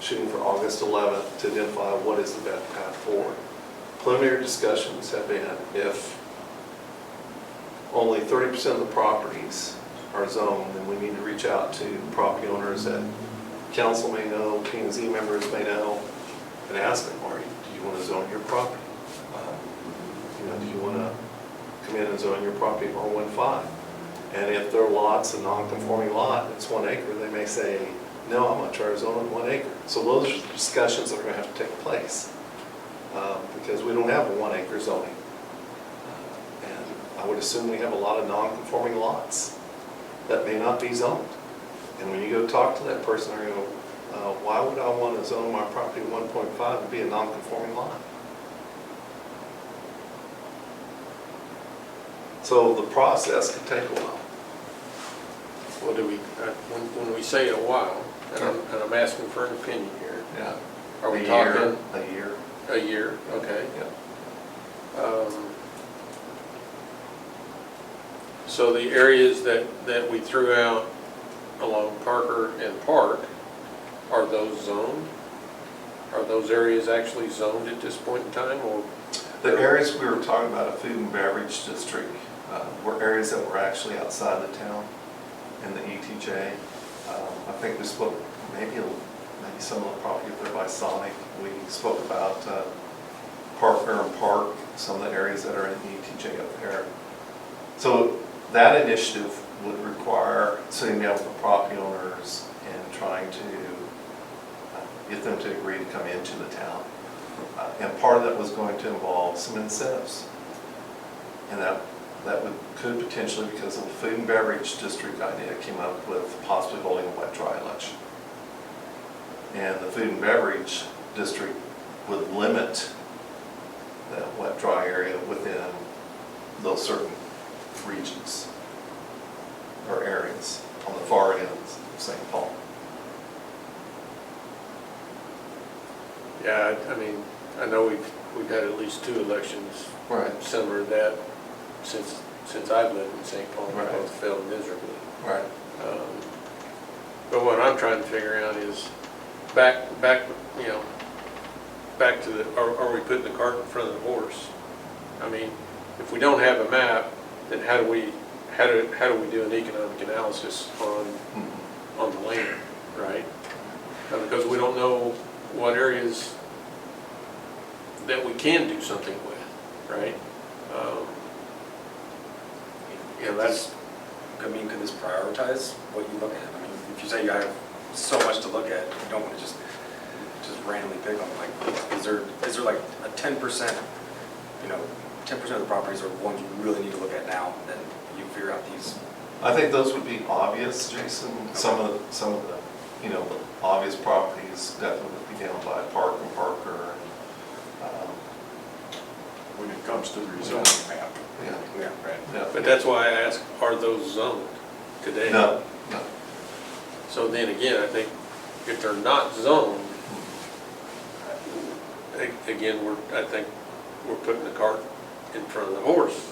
Speaker 4: shooting for August 11th to identify what is the best path forward. Preliminary discussions have been, if only 30% of the properties are zoned, then we need to reach out to property owners that council may know, P&Z members may know, and ask them, do you want to zone your property? You know, do you want to come in and zone your property R15? And if their lot's a non-conforming lot, it's 1 acre, they may say, no, I'm going to try to zone it 1 acre. So those are the discussions that are going to have to take place. Because we don't have a 1 acre zoning. And I would assume we have a lot of non-conforming lots that may not be zoned. And when you go talk to that person, they're going to go, why would I want to zone my property 1.5 to be a non-conforming lot? So the process could take a while.
Speaker 5: What do we, when we say a while, and I'm asking for an opinion here,
Speaker 4: Yeah.
Speaker 5: are we
Speaker 4: A
Speaker 5: talking
Speaker 4: year, a year.
Speaker 5: a year? Okay.
Speaker 4: Yeah.
Speaker 5: So the areas that we threw out along Parker and Park, are those zoned? Are those areas actually zoned at this point in time, or?
Speaker 4: The areas we were talking about, a food and beverage district, were areas that were actually outside the town in the ETJ. I think we spoke, maybe some of the property up there by Sonic. We spoke about Parker and Park, some of the areas that are in the ETJ up there. So that initiative would require sitting down with the property owners and trying to get them to agree to come into the town. And part of that was going to involve some incentives. And that could potentially, because of the food and beverage district idea, came up with possibly holding a wet-dry election. And the food and beverage district would limit that wet-dry area within those certain regions or areas on the far ends of St. Paul.
Speaker 5: Yeah, I mean, I know we've had at least 2 elections
Speaker 4: Right.
Speaker 5: similar to that since I've lived in St. Paul, and
Speaker 4: Right.
Speaker 5: both failed miserably.
Speaker 4: Right.
Speaker 5: But what I'm trying to figure out is back to the, are we putting the cart in front of the horse? I mean, if we don't have a map, then how do we do an economic analysis on the land, right? Because we don't know what areas that we can do something with, right? That's,
Speaker 6: I mean, could this prioritize what you look at? I mean, if you say you have so much to look at, you don't want to just randomly pick them, like, is there like a 10%, 10% of the properties are ones you really need to look at now, and then you figure out these?
Speaker 2: I think those would be obvious, Jason. Some of the, obvious properties definitely would be down by Park and Parker.
Speaker 7: When it comes to the rezoning map.
Speaker 2: Yeah.
Speaker 6: Yeah.
Speaker 2: Yeah.
Speaker 5: But that's why I asked, are those zoned today?
Speaker 2: No, no.
Speaker 5: So then again, I think if they're not zoned, again, I think we're putting the cart in front of the horse.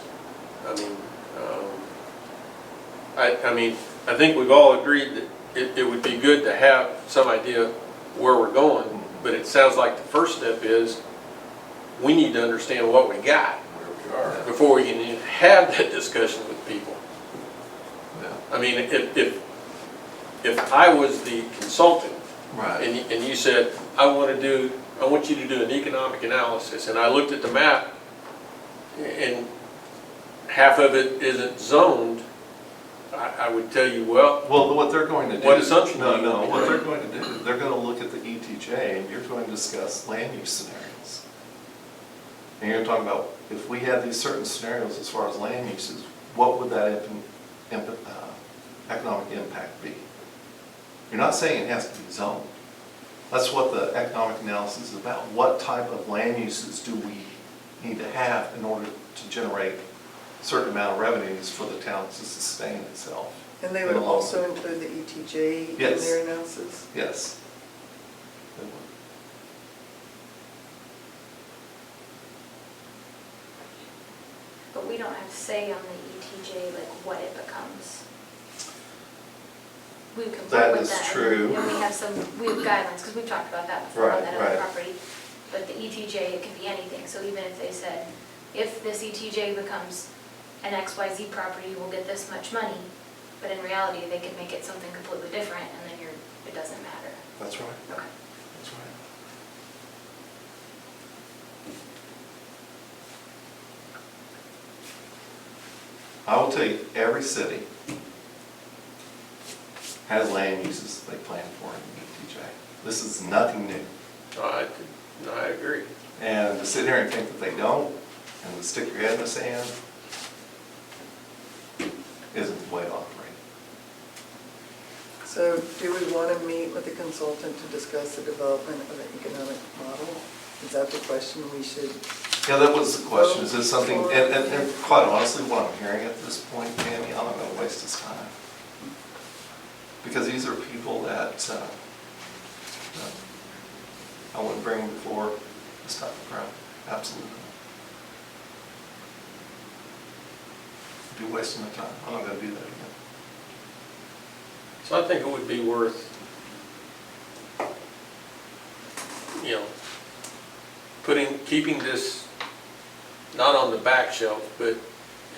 Speaker 5: I think we've all agreed that it would be good to have some idea where we're going, but it sounds like the first step is we need to understand what we got
Speaker 7: Where we are.
Speaker 5: before we can even have that discussion with people.
Speaker 2: Yeah.
Speaker 5: I mean, if I was the consultant
Speaker 2: Right.
Speaker 5: and you said, I want you to do an economic analysis, and I looked at the map and half of it isn't zoned, I would tell you, well,
Speaker 2: Well, what they're going to do.
Speaker 5: What assumption do
Speaker 2: No,
Speaker 5: you
Speaker 2: no,
Speaker 5: make?
Speaker 2: what they're going to do, they're going to look at the ETJ, and you're going to discuss land use scenarios. And you're talking about, if we had these certain scenarios as far as land uses, what would that economic impact be? You're not saying it has to be zoned. That's what the economic analysis is about. What type of land uses do we need to have in order to generate a certain amount of revenues for the town to sustain itself?
Speaker 3: And they would
Speaker 2: In the long
Speaker 3: also
Speaker 2: run.
Speaker 3: include the ETJ in
Speaker 2: Yes.
Speaker 3: their analysis?
Speaker 2: Yes.
Speaker 8: But we don't have say on the ETJ, like what it becomes. We can
Speaker 2: That
Speaker 8: work with
Speaker 2: is
Speaker 8: that.
Speaker 2: true.
Speaker 8: And we have guidelines, because we've talked about that before on
Speaker 2: Right,
Speaker 8: that other
Speaker 2: right.
Speaker 8: property. But the ETJ, it could be anything, so even if they said, if this ETJ becomes an XYZ property, we'll get this much money, but in reality, they could make it something completely different, and then it doesn't matter.
Speaker 2: That's right.
Speaker 8: Okay.
Speaker 2: That's right. I will tell you, every city has land uses they plan for in the ETJ. This is nothing new.
Speaker 5: I agree.
Speaker 2: And to sit here and think that they don't, and to stick your head in the sand, isn't the way to operate.
Speaker 3: So do we want to meet with the consultant to discuss the development of an economic model? Is that the question we should?
Speaker 2: Yeah, that was the question. Is this something, and quite honestly, what I'm hearing at this point, Tammy, I'm not going to waste his time. Because these are people that I wouldn't bring before this type of crowd. Absolutely. Be wasting my time. I'm not going to do that again.
Speaker 5: So I think it would be worth, keeping this not on the back shelf, but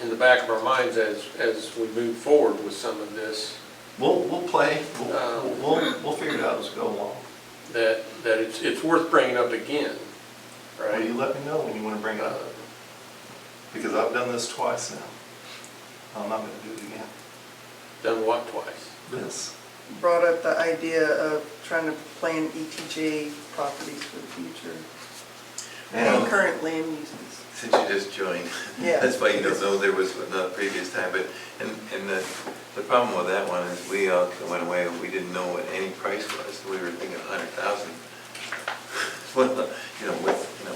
Speaker 5: in the back of our minds as we move forward with some of this,
Speaker 2: We'll play. We'll figure it out as we go along.
Speaker 5: that it's worth bringing up again,
Speaker 2: Will
Speaker 5: right?
Speaker 2: you let me know when you want to bring it up? Because I've done this twice now. I'm not going to do it again.
Speaker 5: Done what twice?
Speaker 2: This.
Speaker 3: Brought up the idea of trying to plan ETJ properties for the future and current land uses.
Speaker 1: Since you just joined,
Speaker 3: Yeah.
Speaker 1: that's why you don't know there was another previous time, but, and the problem with that one is we all went away and we didn't know what any price was. We were thinking 100,000. Well,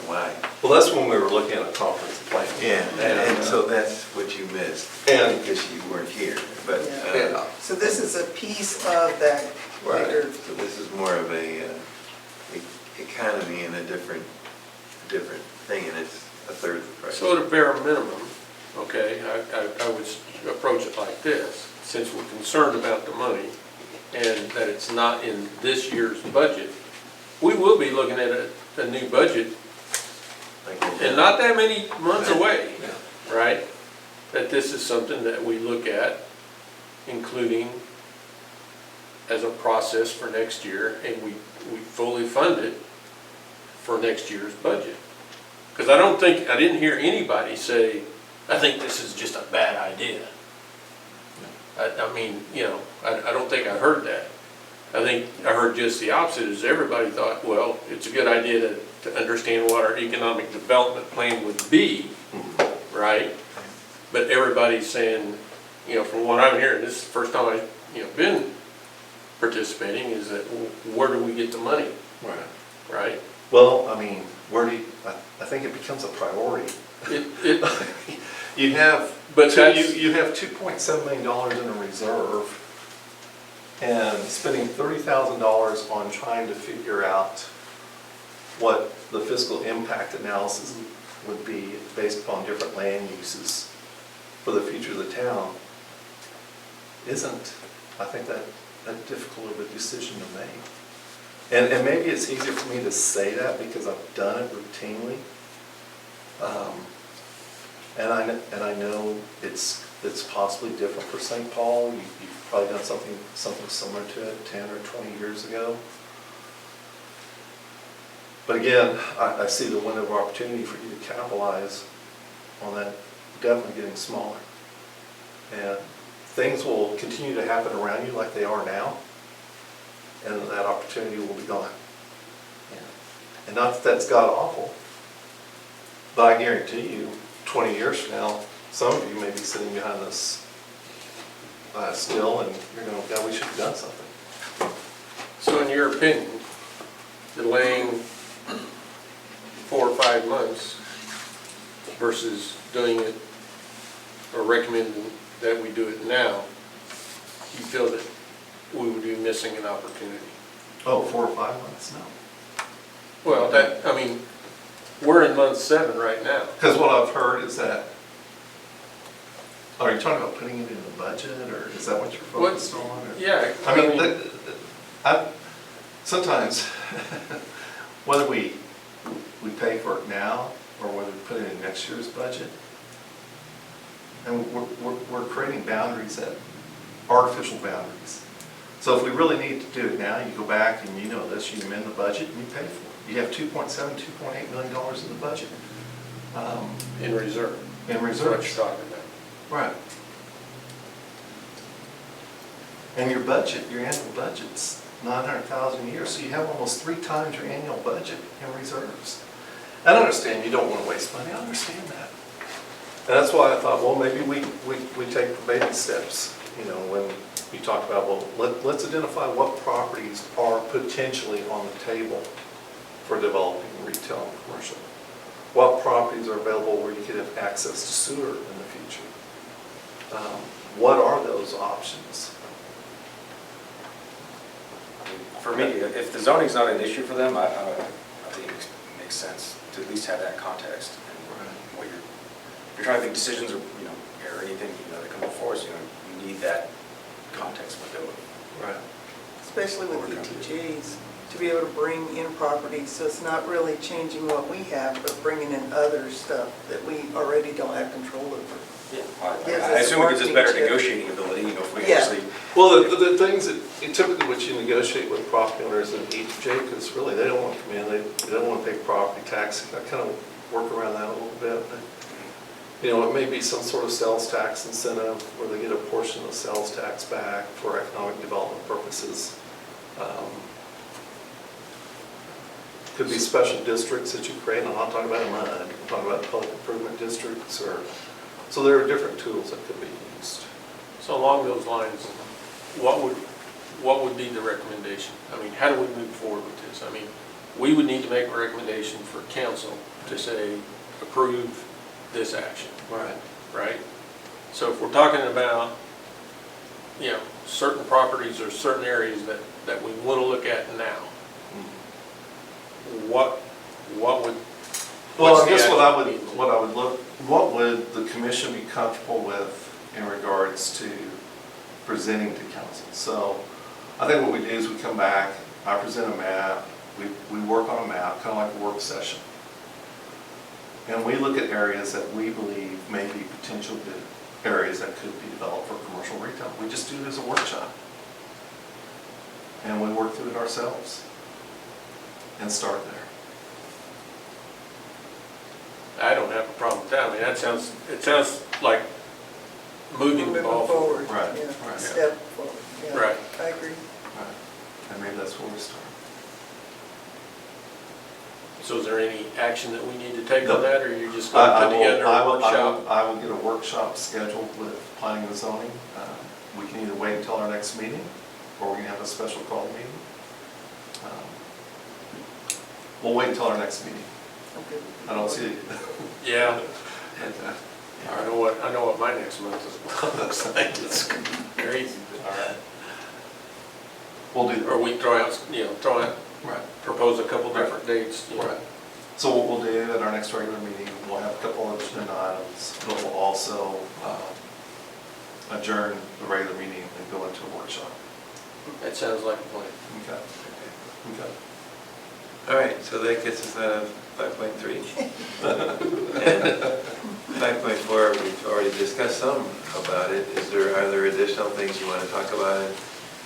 Speaker 1: why?
Speaker 2: Well, that's when we were looking at a conference plan.
Speaker 1: Yeah, and so that's what you missed,
Speaker 2: And-
Speaker 1: because you weren't here, but,
Speaker 3: Yeah. So this is a piece of that
Speaker 1: right,
Speaker 3: bigger.
Speaker 1: so this is more of a economy in a different thing, and it's a third of the price.
Speaker 5: So at a bare minimum, okay, I would approach it like this, since we're concerned about the money and that it's not in this year's budget, we will be looking at a new budget and not that many months away, right? That this is something that we look at, including as a process for next year, and we fully fund it for next year's budget. Because I didn't hear anybody say, I think this is just a bad idea. I don't think I heard that. I think I heard just the opposite, is everybody thought, well, it's a good idea to understand what our economic development plan would be, right? But everybody's saying, from what I'm hearing, this is the first time I've, been participating, is that where do we get the money,
Speaker 2: Right.
Speaker 5: right?
Speaker 2: Well, I mean, where do you, I think it becomes a priority. You have,
Speaker 5: But
Speaker 2: two-
Speaker 5: that's-
Speaker 2: you have $2.7 million in a reserve and spending $30,000 on trying to figure out what the fiscal impact analysis would be based upon different land uses for the future of the town isn't, I think, that difficult of a decision to make. And maybe it's easier for me to say that because I've done it routinely. And I know it's possibly different for St. Paul. You've probably done something similar to it 10 or 20 years ago. But again, I see the window of opportunity for you to capitalize on that definitely getting smaller. And things will continue to happen around you like they are now, and that opportunity will be gone. And not that that's god awful, but I guarantee you, 20 years from now, some of you may be sitting behind this still, and you're going, God, we should have done something.
Speaker 5: So in your opinion, delaying 4 or 5 months versus doing it or recommending that we do it now, you feel that we would be missing an opportunity?
Speaker 2: Oh, 4 or 5 months? No.
Speaker 5: Well, we're in month 7 right now.
Speaker 2: Because what I've heard is that, are you talking about putting it in the budget, or is that what you're focused on? Or-
Speaker 5: Yeah.
Speaker 2: I mean, sometimes, whether we pay for it now, or whether we put it in next year's budget, and we're creating boundaries, artificial boundaries. So if we really need to do it now, you go back and you know this, you amend the budget and you pay for it. You have $2.7, $2.8 million in the budget.
Speaker 5: In reserve.
Speaker 2: In
Speaker 5: That's what
Speaker 2: reserves.
Speaker 5: you're talking about.
Speaker 2: Right. And your budget, your annual budget's $900,000 a year, so you have almost 3 times your annual budget in reserves. I understand you don't want to waste money, I understand that. And that's why I thought, well, maybe we take the baby steps, when you talk about, well, let's identify what properties are potentially on the table for developing retail and commercial. What properties are available where you could have access to sewer in the future? What are those options?
Speaker 6: For me, if the zoning's not an issue for them, I think it makes sense to at least have that context. And what you're trying to make decisions or anything that come before us, you need that context window.
Speaker 2: Right.
Speaker 3: Especially with ETJs, to be able to bring in properties, so it's not really changing what we have, but bringing in other stuff that we already don't have control over.
Speaker 6: Yeah,
Speaker 3: Gives
Speaker 6: I
Speaker 3: us
Speaker 6: assume it gives us
Speaker 3: marketing
Speaker 6: better
Speaker 3: chip.
Speaker 6: negotiating ability, if we
Speaker 3: Yeah.
Speaker 6: actually.
Speaker 2: Well, the things that, typically what you negotiate with property owners in ETJ, because really they don't want to come in, they don't want to pay property tax. I kind of work around that a little bit. But, it may be some sort of sales tax incentive where they get a portion of the sales tax back for economic development purposes. Could be special districts that you create. I'm not talking about MUD, I'm talking about public improvement districts, so there are different tools that could be used.
Speaker 5: So along those lines, what would be the recommendation? How do we move forward with this? We would need to make a recommendation for council to say, approve this action.
Speaker 2: Right.
Speaker 5: Right? So if we're talking about, certain properties or certain areas that we want to look at now, what would?
Speaker 2: Well,
Speaker 5: what's
Speaker 2: I
Speaker 5: the
Speaker 2: guess
Speaker 5: action?
Speaker 2: what would the commission be comfortable with in regards to presenting to council? So I think what we do is we come back, I present a map, we work on a map, kind of like a work session. And we look at areas that we believe may be potential areas that could be developed for commercial retail. We just do it as a workshop. And we work through it ourselves and start there.
Speaker 5: I don't have a problem with that. It sounds like moving the ball forward.
Speaker 2: Right,
Speaker 3: Yeah,
Speaker 2: right.
Speaker 3: step forward, yeah.
Speaker 5: Right.
Speaker 3: I agree.
Speaker 2: And maybe that's where we start.
Speaker 5: So is there any action that we need to take
Speaker 2: No.
Speaker 5: on that, or are you just going to
Speaker 2: I
Speaker 5: put together a workshop?
Speaker 2: I will get a workshop scheduled with planning and zoning. We can either wait until our next meeting, or we can have a special call meeting. We'll wait until our next meeting.
Speaker 3: Okay.
Speaker 2: I don't see.
Speaker 5: Yeah,
Speaker 2: And,
Speaker 5: I know what my next month looks like, it's crazy.
Speaker 2: all right. We'll do
Speaker 5: Or we throw out,
Speaker 2: Right.
Speaker 5: propose a couple different dates.
Speaker 2: Right. So what we'll do at our next regular meeting, we'll have a couple of agenda items, but we'll also adjourn the regular meeting and go into a workshop.
Speaker 5: That sounds like a plan.
Speaker 2: Okay. Okay.
Speaker 1: All right, so that gets us out of 5.3. And 5.4, we've already discussed some about it. Are there additional things you want to talk about in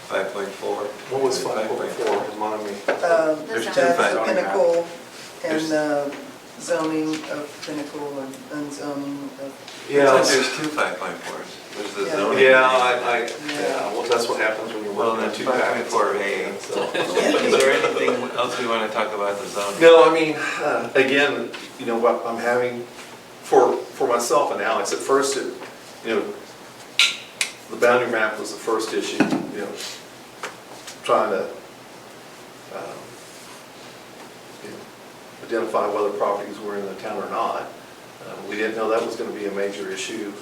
Speaker 1: 5.4?
Speaker 4: What was 5.4, remind me?
Speaker 1: There's two
Speaker 3: That's
Speaker 1: five.
Speaker 3: Pinnacle and
Speaker 1: There's-
Speaker 3: zoning of Pinnacle and unzoning of.
Speaker 1: There's two 5.4s. There's the
Speaker 3: Yeah.
Speaker 1: zoning.
Speaker 4: Yeah, well, that's what happens when you're
Speaker 1: Well,
Speaker 4: working on
Speaker 1: that's
Speaker 4: two packets.
Speaker 1: 5.4A.
Speaker 4: So.
Speaker 1: Is there anything else we want to talk about the zoning?
Speaker 4: No, I mean, again, what I'm having, for myself and Alex, at first, the boundary map was the first issue, trying to identify whether properties were in the town or not. We didn't know that was going to be a major issue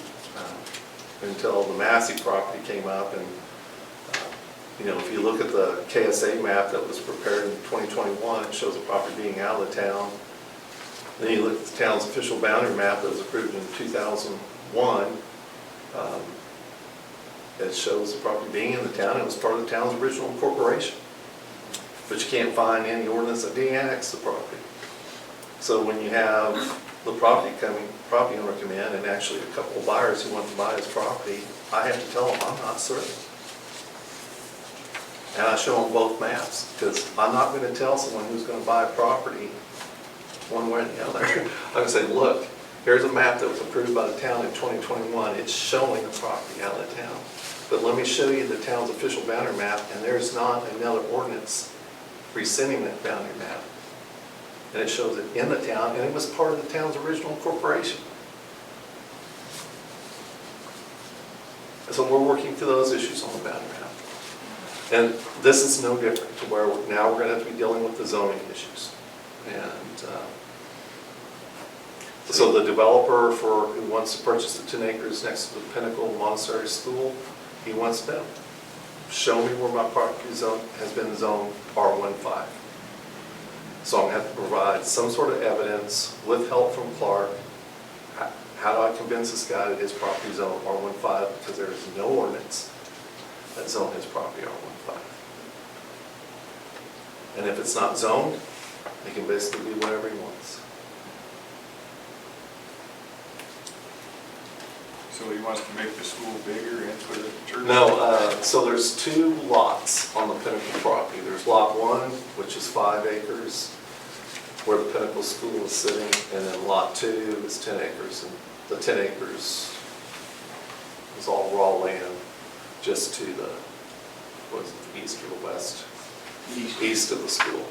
Speaker 4: until the Massey property came up. And, if you look at the KSA map that was prepared in 2021, it shows the property being out of the town. Then you look at the town's official boundary map that was approved in 2001. It shows the property being in the town. It was part of the town's original incorporation. But you can't find any ordinance that de-annexed the property. So when you have the property owner come in, and actually a couple of buyers who want to buy his property, I have to tell them I'm not certain. And I show them both maps, because I'm not going to tell someone who's going to buy a property one way or the other. I'm going to say, look, here's a map that was approved by the town in 2021. It's showing a property out of the town. But let me show you the town's official boundary map, and there's not another ordinance rescinding that boundary map. And it shows it in the town, and it was part of the town's original incorporation. So we're working through those issues on the boundary map. And this is no different to where now we're going to have to be dealing with the zoning issues. And so the developer who wants to purchase the 10 acres next to the Pinnacle Montessori School, he wants to know, show me where my property zone has been zoned R15. So I'm going to have to provide some sort of evidence with help from Clark. How do I convince this guy that his property is zoned R15? Because there is no ordinance that zone his property R15. And if it's not zoned, he can basically do whatever he wants.
Speaker 7: So he wants to make the school bigger and put a church?
Speaker 4: No, so there's two lots on the Pinnacle property. There's lot 1, which is 5 acres, where the Pinnacle School is sitting, and then lot 2 is 10 acres. And the 10 acres is all raw land just to the, what is it, the east or the west? East of the school.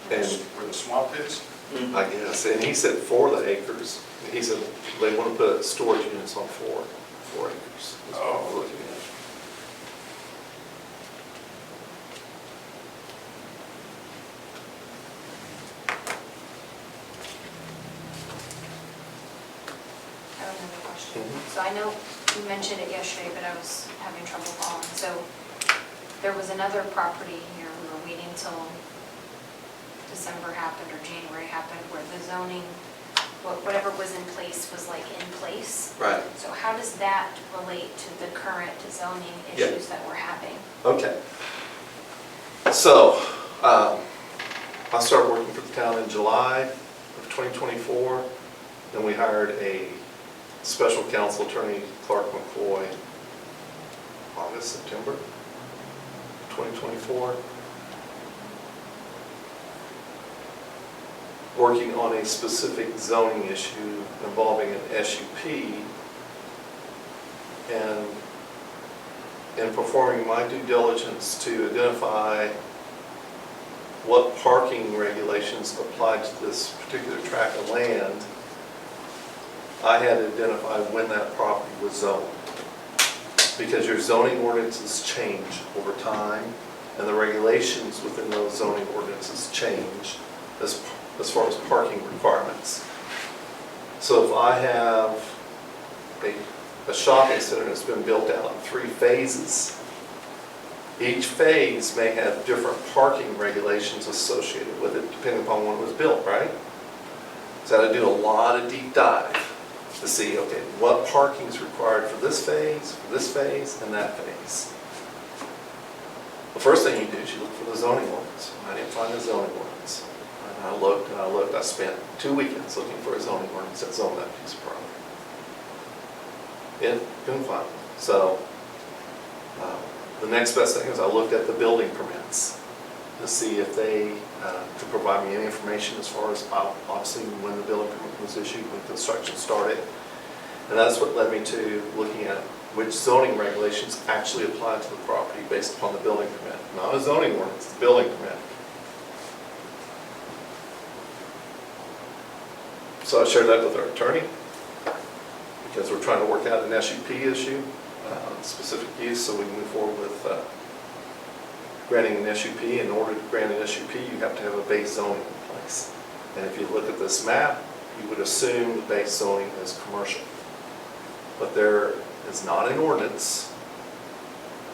Speaker 4: And
Speaker 7: Where the swamp is?
Speaker 4: I guess, and he said 4 of the acres, he said they want to put storage units on 4 acres. That's what we're looking at.
Speaker 8: I have another question.
Speaker 4: Mhm.
Speaker 8: So I know you mentioned it yesterday, but I was having trouble following. So there was another property here, we were waiting till December happened or January happened, where the zoning, whatever was in place was like in place.
Speaker 4: Right.
Speaker 8: So how does that relate to the current zoning
Speaker 4: Yeah.
Speaker 8: issues that we're having?
Speaker 4: Okay. So, I started working for the town in July of 2024. Then we hired a special counsel attorney, Clark McCoy, August, September 2024. Working on a specific zoning issue involving an SUP. And in performing my due diligence to identify what parking regulations apply to this particular tract of land, I had to identify when that property was zoned. Because your zoning ordinances change over time, and the regulations within those zoning ordinances change as far as parking requirements. So if I have a shopping center that's been built out in 3 phases, each phase may have different parking regulations associated with it, depending upon when it was built, right? So I had to do a lot of deep dive to see, okay, what parking is required for this phase, and that phase. The first thing you do is you look for the zoning ordinance. I didn't find the zoning ordinance. And I looked, I spent 2 weekends looking for a zoning ordinance that zoned that piece of property. Couldn't find it. So the next best thing is I looked at the building permits to see if they could provide me any information as far as obviously when the building permit was issued, when construction started. And that's what led me to looking at which zoning regulations actually apply to the property based upon the building permit. Not a zoning ordinance, it's a building permit. So I shared that with our attorney because we're trying to work out an SUP issue, specific use, so we can move forward with granting an SUP. In order to grant an SUP, you have to have a base zoning in place. And if you look at this map, you would assume the base zoning is commercial. But there is not an ordinance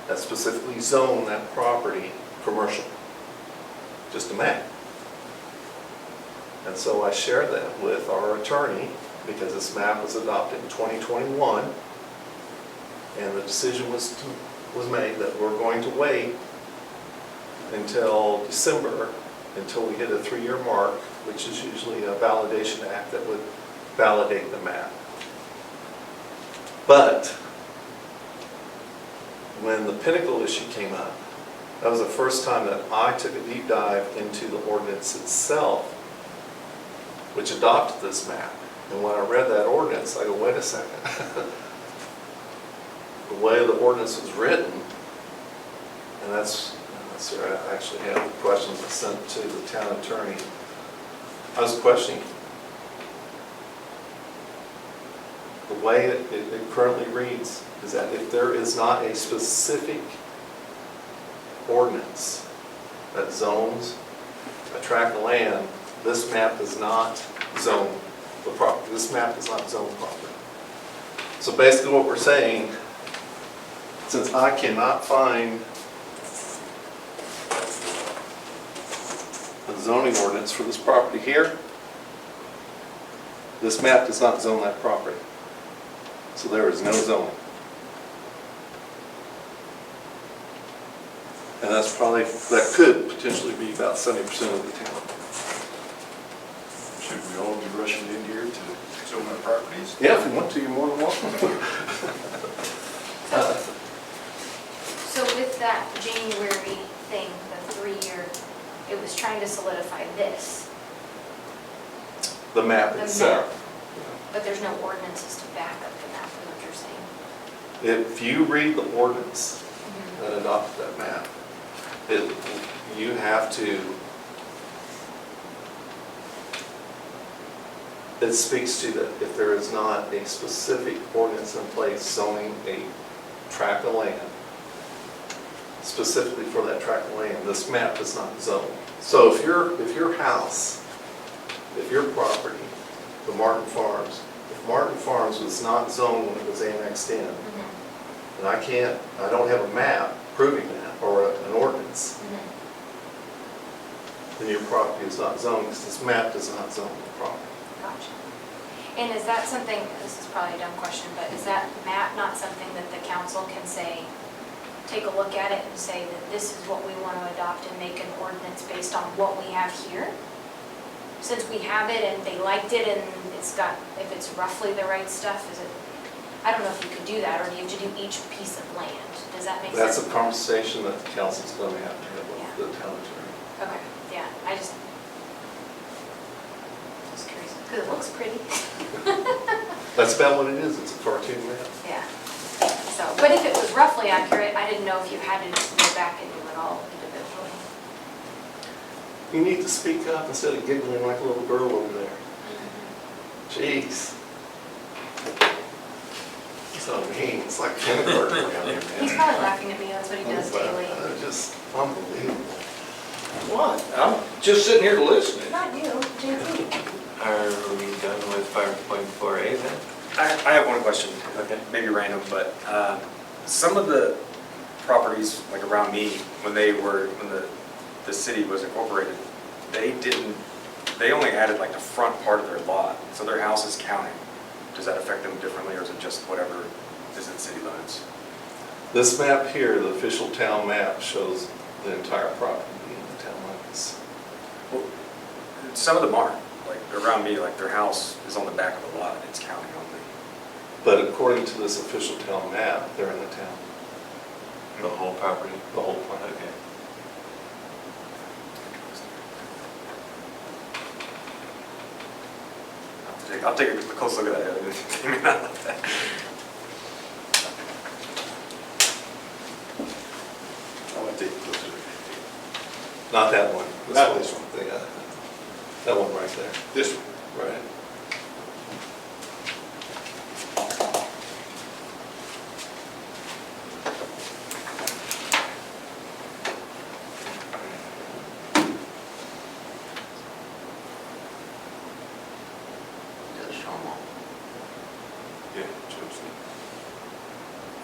Speaker 4: that specifically zoned that property commercial, just a map. And so I shared that with our attorney because this map was adopted in 2021, and the decision was made that we're going to wait until December until we hit a 3-year mark, which is usually a validation act that would validate the map. But when the Pinnacle issue came up, that was the first time that I took a deep dive into the ordinance itself, which adopted this map. And when I read that ordinance, I go, wait a second. The way the ordinance was written, and that's where I actually had the questions I sent to the town attorney. I was questioning the way it currently reads is that if there is not a specific ordinance that zones a tract of land, this map does not zone the property. This map does not zone the property. So basically what we're saying, since I cannot find a zoning ordinance for this property here, this map does not zone that property. So there is no zoning. And that's probably, that could potentially be about 70% of the town.
Speaker 7: Should we all be rushing in here to zone our properties?
Speaker 4: Yeah, if you want to, you're more than welcome.
Speaker 8: So with that January thing, the 3-year, it was trying to solidify this,
Speaker 4: The map
Speaker 8: the
Speaker 4: itself.
Speaker 8: map, but there's no ordinances to back up the map, is what you're saying.
Speaker 4: If you read the ordinance that adopted that map, you have to, it speaks to that if there is not a specific ordinance in place zoning a tract of land, specifically for that tract of land, this map does not zone. So if your house, if your property, the Martin Farms, if Martin Farms was not zoned when it was annexed in, and I don't have a map proving that, or an ordinance, then your property is not zoned, because this map does not zone the property.
Speaker 8: Gotcha. And is that something, this is probably a dumb question, but is that map not something that the council can say, take a look at it and say that this is what we want to adopt and make an ordinance based on what we have here? Since we have it and they liked it and it's got, if it's roughly the right stuff, is it, I don't know if you could do that, or do you have to do each piece of land? Does that make sense?
Speaker 4: That's a conversation that the council's going to have with the town attorney.
Speaker 8: Okay, yeah, I just was curious, because it looks pretty.
Speaker 4: That's about what it is, it's a cartoon map.
Speaker 8: Yeah. So, but if it was roughly accurate, I didn't know if you had to go back and do it all individually.
Speaker 4: You need to speak up instead of giggling like a little girl over there. Jeez. So mean, it's like kindergarten around here, man.
Speaker 8: He's probably laughing at me, that's what he does daily.
Speaker 4: Just unbelievable.
Speaker 9: What? I'm just sitting here listening.
Speaker 8: Not you, JT.
Speaker 1: Are we done with 5.4A then?
Speaker 6: I have one question.
Speaker 1: Okay.
Speaker 6: Maybe random, but some of the properties like around me, when the city was incorporated, they only added like the front part of their lot, so their house is counting. Does that affect them differently, or is it just whatever is in city limits?
Speaker 4: This map here, the official town map, shows the entire property being in the town limits.
Speaker 6: Well, some of them aren't. Like around me, like their house is on the back of the lot, it's counting only.
Speaker 4: But according to this official town map, they're in the town,
Speaker 1: The whole property?
Speaker 4: the whole plan.
Speaker 1: Okay.
Speaker 6: I'll take a close look at that. Maybe not like that.
Speaker 4: I want to take a closer look. Not that one.
Speaker 6: That
Speaker 4: This one. That one right there.
Speaker 6: This one.
Speaker 4: Right.
Speaker 7: Yeah, Joseph.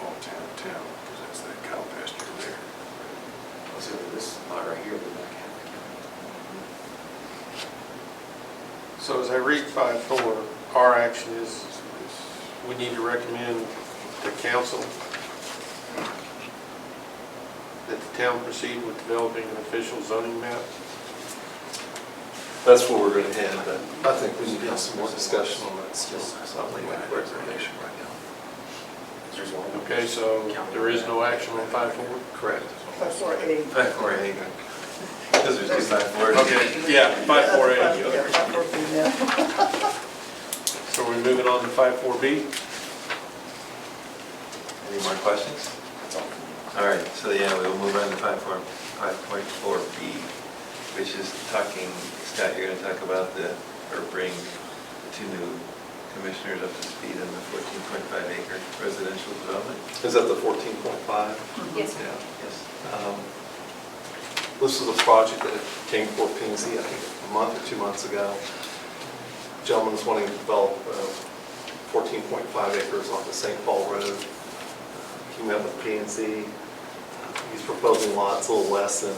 Speaker 7: All town, because that's that cow pasture there.
Speaker 6: So this lot right here, the back half.
Speaker 5: So as I read 5.4, our action is, we need to recommend to council that the town proceed with developing an official zoning map.
Speaker 4: That's where we're going to head, but I think we need to have some more discussion on that still. So I'll leave that recommendation right now.
Speaker 6: There's one.
Speaker 5: Okay, so there is no action on 5.4?
Speaker 4: Correct.
Speaker 3: 5.4A.
Speaker 1: 5.4A. Because there's two 5.4s.
Speaker 5: Okay, yeah, 5.4A.
Speaker 3: Yeah, 5.4B now.
Speaker 5: So we're moving on to 5.4B?
Speaker 1: Any more questions? All right, so yeah, we'll move on to 5.4B, which is talking, Scott, you're going to talk about bring the two new commissioners up to speed on the 14.5 acre residential development.
Speaker 4: Is that the 14.5?
Speaker 8: Yes.
Speaker 4: Yeah, yes. This is a project that came before P&Z, I think, a month or 2 months ago. Gentleman's wanting to develop 14.5 acres off of St. Paul Road. He met with P&Z. He's proposing lots a little less than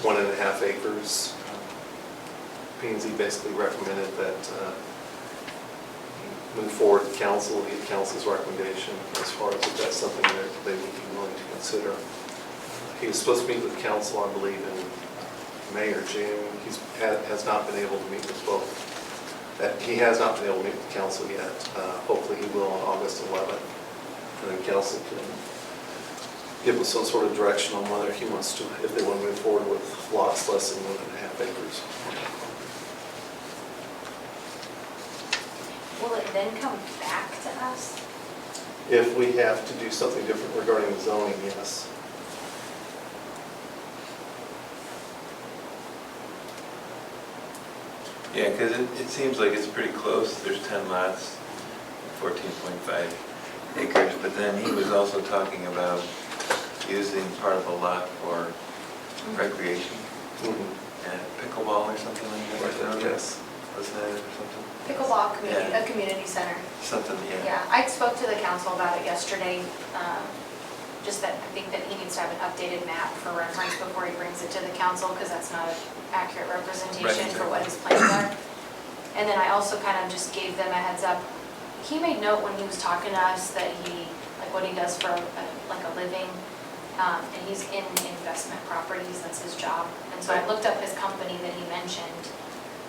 Speaker 4: 1.5 acres. P&Z basically recommended that he move forward to council, get council's recommendation as far as if that's something that they would be willing to consider. He was supposed to meet with council, I believe, in May or June. Has not been able to meet with both. He has not been able to meet with council yet. Hopefully he will on August 11th. And then council can give us some sort of direction on whether he wants to, if they want to move forward with lots less than 1.5 acres.
Speaker 8: Will it then come back to us?
Speaker 4: If we have to do something different regarding the zoning, yes.
Speaker 1: Yeah, because it seems like it's pretty close. There's 10 lots, 14.5 acres, but then he was also talking about using part of a lot for recreation and pickleball or something like that.
Speaker 4: Yes.
Speaker 1: Wasn't that it or something?
Speaker 8: Pickleball community,
Speaker 1: Yeah.
Speaker 8: a community center.
Speaker 1: Something, yeah.
Speaker 8: Yeah, I spoke to the council about it yesterday, just that I think that he needs to have an updated map for reference before he brings it to the council, because that's not an accurate representation for what his plans are. And then I also kind of just gave them a heads up. He made note when he was talking to us that like what he does for like a living, and he's in investment properties, that's his job. And so I looked up his company that he mentioned,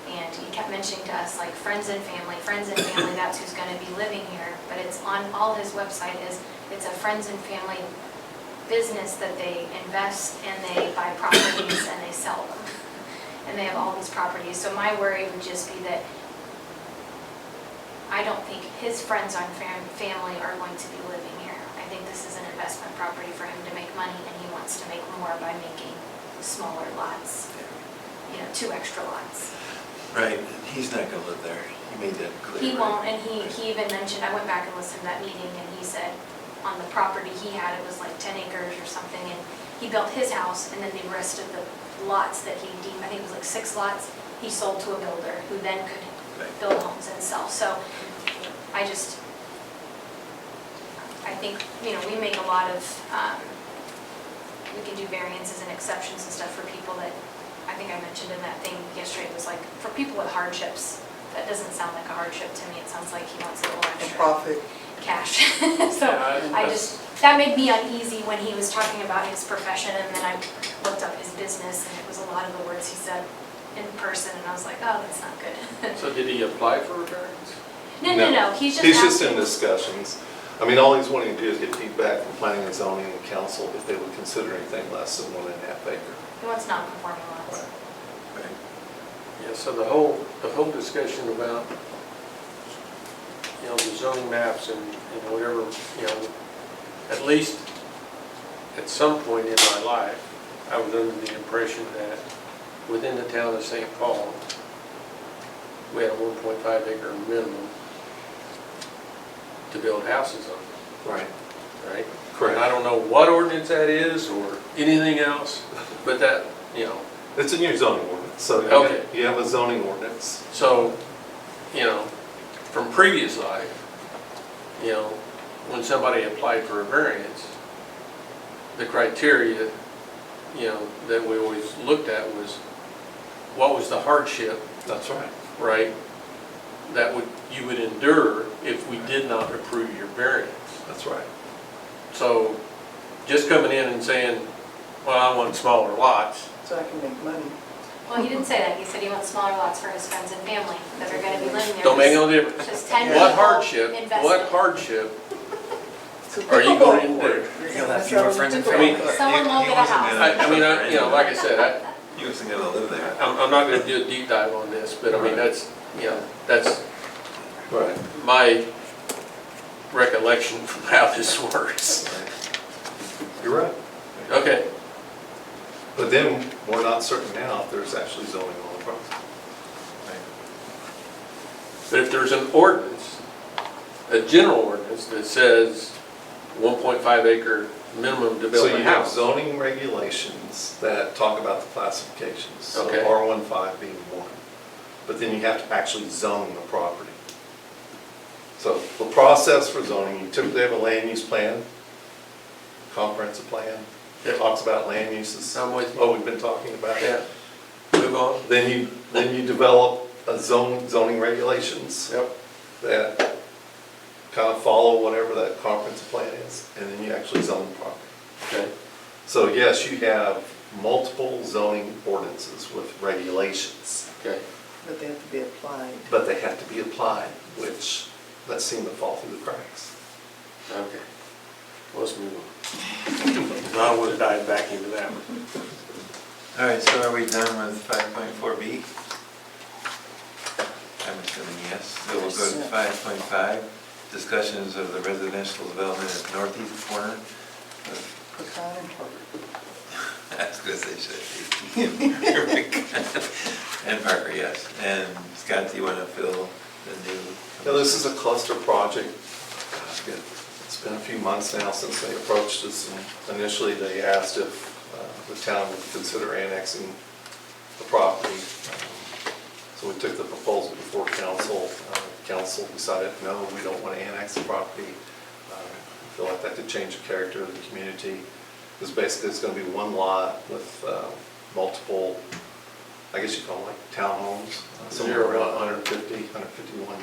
Speaker 8: and he kept mentioning to us like friends and family, that's who's going to be living here. But it's on all his website it's a friends and family business that they invest and they buy properties and they sell them. And they have all these properties. So my worry would just be that I don't think his friends and family are going to be living here. I think this is an investment property for him to make money, and he wants to make more by making smaller lots, 2 extra lots.
Speaker 1: Right, he's not gonna live there. He made that clear.
Speaker 8: He
Speaker 1: right?
Speaker 8: won't, and he even mentioned, I went back and listened to that meeting, and he said on the property he had, it was like 10 acres or something, and he built his house, and then the rest of the lots that he deemed, I think it was like 6 lots, he sold to a builder who then could
Speaker 1: Right.
Speaker 8: build homes and sell. So I think, we make a lot of, we can do variances and exceptions and stuff for people that, I think I mentioned in that thing yesterday, it was like, for people with hardships. That doesn't sound like a hardship to me. It sounds like he wants a little
Speaker 3: A
Speaker 8: extra
Speaker 3: profit.
Speaker 8: cash. So that made me uneasy when he was talking about his profession, and then I looked up his business, and it was a lot of the words he said in person, and I was like, oh, that's not good.
Speaker 5: So did he apply for a variance?
Speaker 8: No, he's just
Speaker 4: He's just in
Speaker 8: asking.
Speaker 4: discussions. I mean, all he's wanting to do is get feedback from planning and zoning and council if they would consider anything less than 1.5 acre.
Speaker 8: He wants non-conforming lots.
Speaker 1: Right.
Speaker 5: Yeah, so the whole discussion about, the zoning maps and whatever, at least at some point in my life, I was under the impression that within the town of St. Paul, we had a 1.5 acre minimum to build houses on,
Speaker 4: Right.
Speaker 5: right?
Speaker 4: Correct.
Speaker 5: And I don't know what ordinance that is or anything else, but that,
Speaker 4: It's in your zoning ordinance, so
Speaker 5: Okay.
Speaker 4: you have a zoning ordinance.
Speaker 5: so, from previous life, when somebody applied for a variance, the criteria, that we always looked at was, what was the hardship,
Speaker 4: That's right.
Speaker 5: right, that you would endure if we did not approve your variance.
Speaker 4: That's right.
Speaker 5: So, just coming in and saying, well, I want smaller lots,
Speaker 3: So I can make money.
Speaker 8: Well, he didn't say that. He said he wants smaller lots for his friends and family that are gonna be living there.
Speaker 5: don't make no difference.
Speaker 8: Just 10
Speaker 5: What
Speaker 8: people
Speaker 5: hardship,
Speaker 8: invested.
Speaker 5: what hardship
Speaker 3: So
Speaker 5: are you
Speaker 3: pickleball
Speaker 5: going to
Speaker 3: court.
Speaker 5: do?
Speaker 3: You're
Speaker 6: You'll
Speaker 3: gonna
Speaker 6: have fewer
Speaker 3: sell
Speaker 6: friends and
Speaker 3: pickleball
Speaker 5: family.
Speaker 3: court.
Speaker 8: Someone won't get a house.
Speaker 5: Like I said,
Speaker 1: He wasn't gonna live there.
Speaker 5: I'm not gonna do a deep dive on this, but I mean, that's
Speaker 4: Right.
Speaker 5: my recollection from how this works.
Speaker 4: You're right.
Speaker 5: Okay,
Speaker 4: But then, we're not certain now if there's actually zoning on the property.
Speaker 5: but if there's an ordinance, a general ordinance that says 1.5 acre minimum to
Speaker 4: So
Speaker 5: build a
Speaker 4: you have
Speaker 5: house.
Speaker 4: zoning regulations that talk about the classifications, so
Speaker 5: Okay.
Speaker 4: R15 being one. But then you have to actually zone the property. So the process for zoning, you typically have a land use plan, comprehensive plan,
Speaker 5: Yep.
Speaker 4: it talks about land uses.
Speaker 5: I'm with you.
Speaker 4: What we've been talking about.
Speaker 5: Yeah, move on.
Speaker 4: Then you develop a zoning regulations
Speaker 5: Yep.
Speaker 4: that kind of follow whatever that comprehensive plan is, and then you actually zone the property.
Speaker 5: Okay.
Speaker 4: So yes, you have multiple zoning ordinances with regulations,
Speaker 5: Okay.
Speaker 3: But they have to be applied.
Speaker 4: but they have to be applied, which that seem to fall through the cracks.
Speaker 5: Okay. Let's move on. I want to dive back into that one.
Speaker 1: All right, so are we done with 5.4B? I'm assuming yes. So we'll go to 5.5, discussions of the residential development at northeast corner of
Speaker 3: Pecan and Parker.
Speaker 1: I was gonna say, and Parker, yes. And Scott, do you want to fill the new?
Speaker 4: Now, this is a cluster project. It's been a few months now since they approached us, and initially they asked if the town would consider annexing the property. So we took the proposal before council. Council decided, no, we don't want to annex the property. We feel like that could change the character of the community. Because basically it's going to be one lot with multiple, I guess you call them like townhomes, somewhere around 151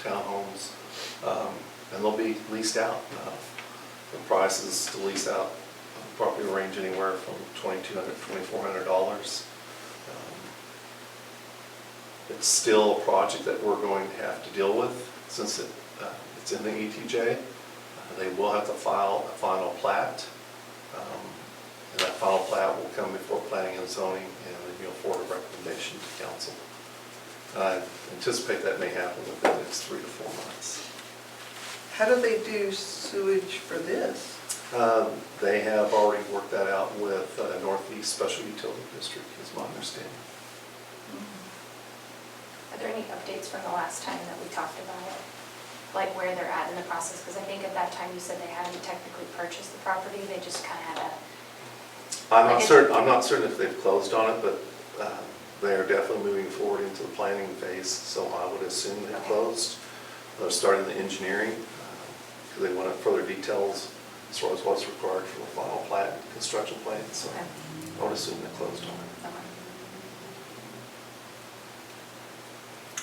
Speaker 4: townhomes. And they'll be leased out. The prices to lease out property range anywhere from $2,200 to $2,400. It's still a project that we're going to have to deal with since it's in the ETJ. They will have to file a final plat. And that final plat will come before planning and zoning and then you'll forward a recommendation to council.
Speaker 2: I anticipate that may happen within the next 3 to 4 months.
Speaker 3: How do they do sewage for this?
Speaker 2: They have already worked that out with Northeast Special Utility District, is my understanding.
Speaker 8: Are there any updates from the last time that we talked about it? Like where they're at in the process? Because I think at that time you said they hadn't technically purchased the property, they just kind of had a...
Speaker 2: I'm
Speaker 8: Like
Speaker 2: not
Speaker 8: it's-
Speaker 2: certain, I'm not certain if they've closed on it, but they are definitely moving forward into the planning phase, so I would assume they've
Speaker 8: Okay.
Speaker 2: closed. They're starting the engineering, because they wanted further details as far as what's required for the final plat, construction plan, so
Speaker 8: Okay.
Speaker 2: I would assume they closed on it.
Speaker 8: Okay.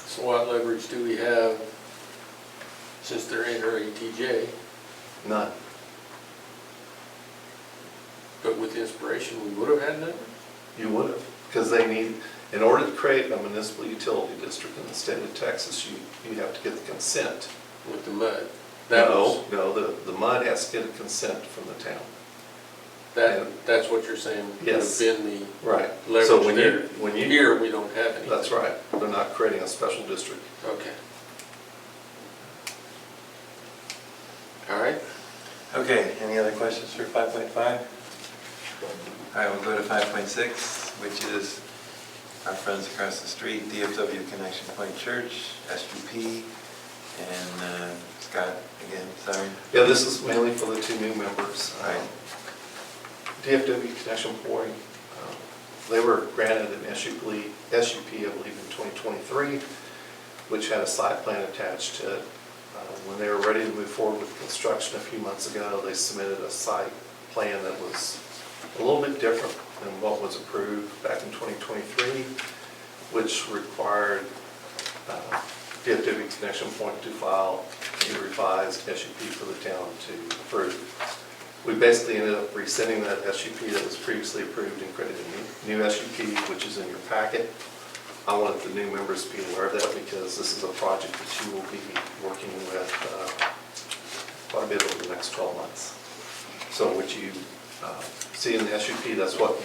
Speaker 5: So what leverage do we have since they're in our ETJ?
Speaker 2: None.
Speaker 5: But with inspiration, we would have had leverage?
Speaker 2: You would have, because they need, in order to create a municipal utility district in the state of Texas, you have to get the consent.
Speaker 5: With the mud. That was,
Speaker 2: No, the MUD has to get a consent from the town.
Speaker 5: that's what you're saying would have
Speaker 2: Yes.
Speaker 5: been the
Speaker 2: Right. So
Speaker 5: leverage there.
Speaker 2: when you
Speaker 5: Here, we don't have any.
Speaker 2: That's right. They're not creating a special district.
Speaker 5: Okay. All right.
Speaker 1: Okay, any other questions for 5.5? All right, we'll go to 5.6, which is our friends across the street, DFW Connection Point Church, SUP, and Scott, again, sorry.
Speaker 2: Yeah, this is mainly for the 2 new members.
Speaker 1: Right.
Speaker 2: DFW Connection Point, they were granted an SUP, I believe, in 2023, which had a site plan attached to it. When they were ready to move forward with construction a few months ago, they submitted a site plan that was a little bit different than what was approved back in 2023, which required DFW Connection Point to file a revised SUP for the town to approve. We basically ended up rescinding that SUP that was previously approved and created a new SUP, which is in your packet. I wanted the new members to be aware of that because this is a project that you will be working with quite a bit over the next 12 months. So what you see in the SUP, that's what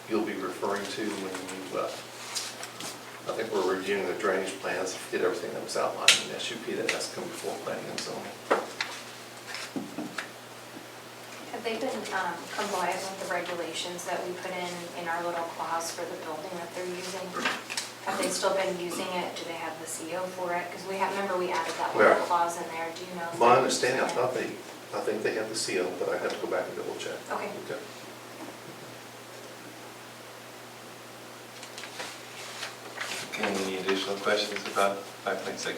Speaker 2: you'll be referring to when you, I think we're reviewing the drainage plans, get everything that was outlined in the SUP that has to come before planning and zoning.
Speaker 8: Have they been compliant with the regulations that we put in our little clause for the building that they're using? Have they still been using it? Do they have the CO for it? Because remember we added that little
Speaker 2: Where?
Speaker 8: clause in there. Do you know? if
Speaker 2: My
Speaker 8: they're
Speaker 2: understanding,
Speaker 8: using it?
Speaker 2: I think they have the CO, but I have to go back and double check.
Speaker 8: Okay.
Speaker 2: Okay.
Speaker 1: Okay, any additional questions about 5.6?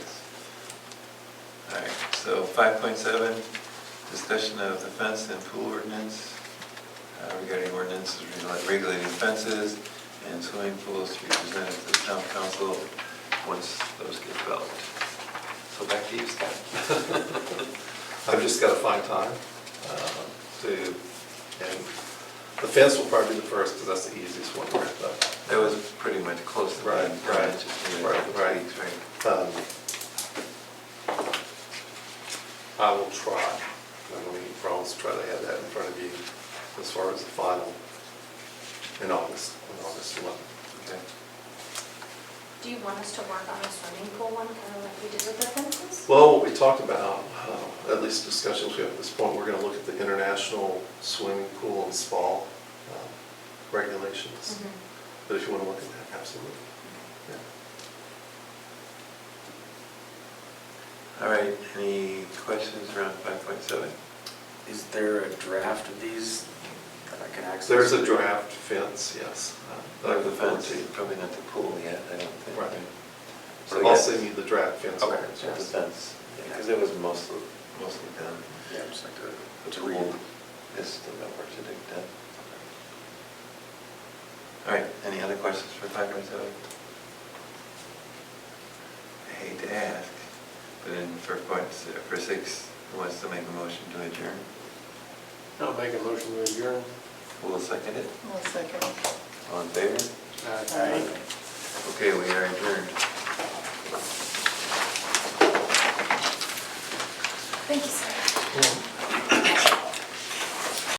Speaker 1: All right, so 5.7, discussion of the fence and pool ordinance regarding ordinances regulating fences and swimming pools to be presented to the town council once those get developed. So back to you, Scott.
Speaker 2: I've just got to find time and the fence will probably be the first because that's the easiest one to wrap up.
Speaker 1: That was pretty much close to
Speaker 2: Right,
Speaker 1: being
Speaker 2: right,
Speaker 1: just needed a
Speaker 2: right,
Speaker 1: couple
Speaker 2: right.
Speaker 1: tweaks, right?
Speaker 2: I will try. I don't need problems to try to have that in front of you as far as the final in August 11th.
Speaker 1: Okay.
Speaker 8: Do you want us to work on a swimming pool one, kind of like we did with the fences?
Speaker 2: Well, what we talked about, at least discussions we have at this point, we're going to look at the international swimming pool and spa regulations.
Speaker 8: Mhm.
Speaker 2: But if you want to look at that, absolutely. Yeah.
Speaker 1: All right, any questions around 5.7?
Speaker 6: Is there a draft of these that I can access?
Speaker 2: There's a draft fence, yes. that I
Speaker 1: Like the
Speaker 2: look forward
Speaker 1: fence,
Speaker 2: to.
Speaker 1: probably not the pool yet, I don't think.
Speaker 2: Right.
Speaker 1: So
Speaker 2: I'll
Speaker 1: yes.
Speaker 2: send you the draft fence.
Speaker 1: Okay,
Speaker 2: ordinance,
Speaker 1: so the
Speaker 2: yes.
Speaker 1: fence, because it was mostly done.
Speaker 6: Yeah, just like
Speaker 1: The
Speaker 6: to read.
Speaker 1: pool is still got work to do done. All right, any other questions for 5.7? I hate to ask, but for 6, who wants to make a motion to adjourn?
Speaker 5: I'll make a motion to adjourn.
Speaker 1: Who will second it?
Speaker 3: 1 second.
Speaker 1: All in favor?
Speaker 3: Aye.
Speaker 1: Okay, we are adjourned.
Speaker 8: Thank you, sir.
Speaker 2: Yeah.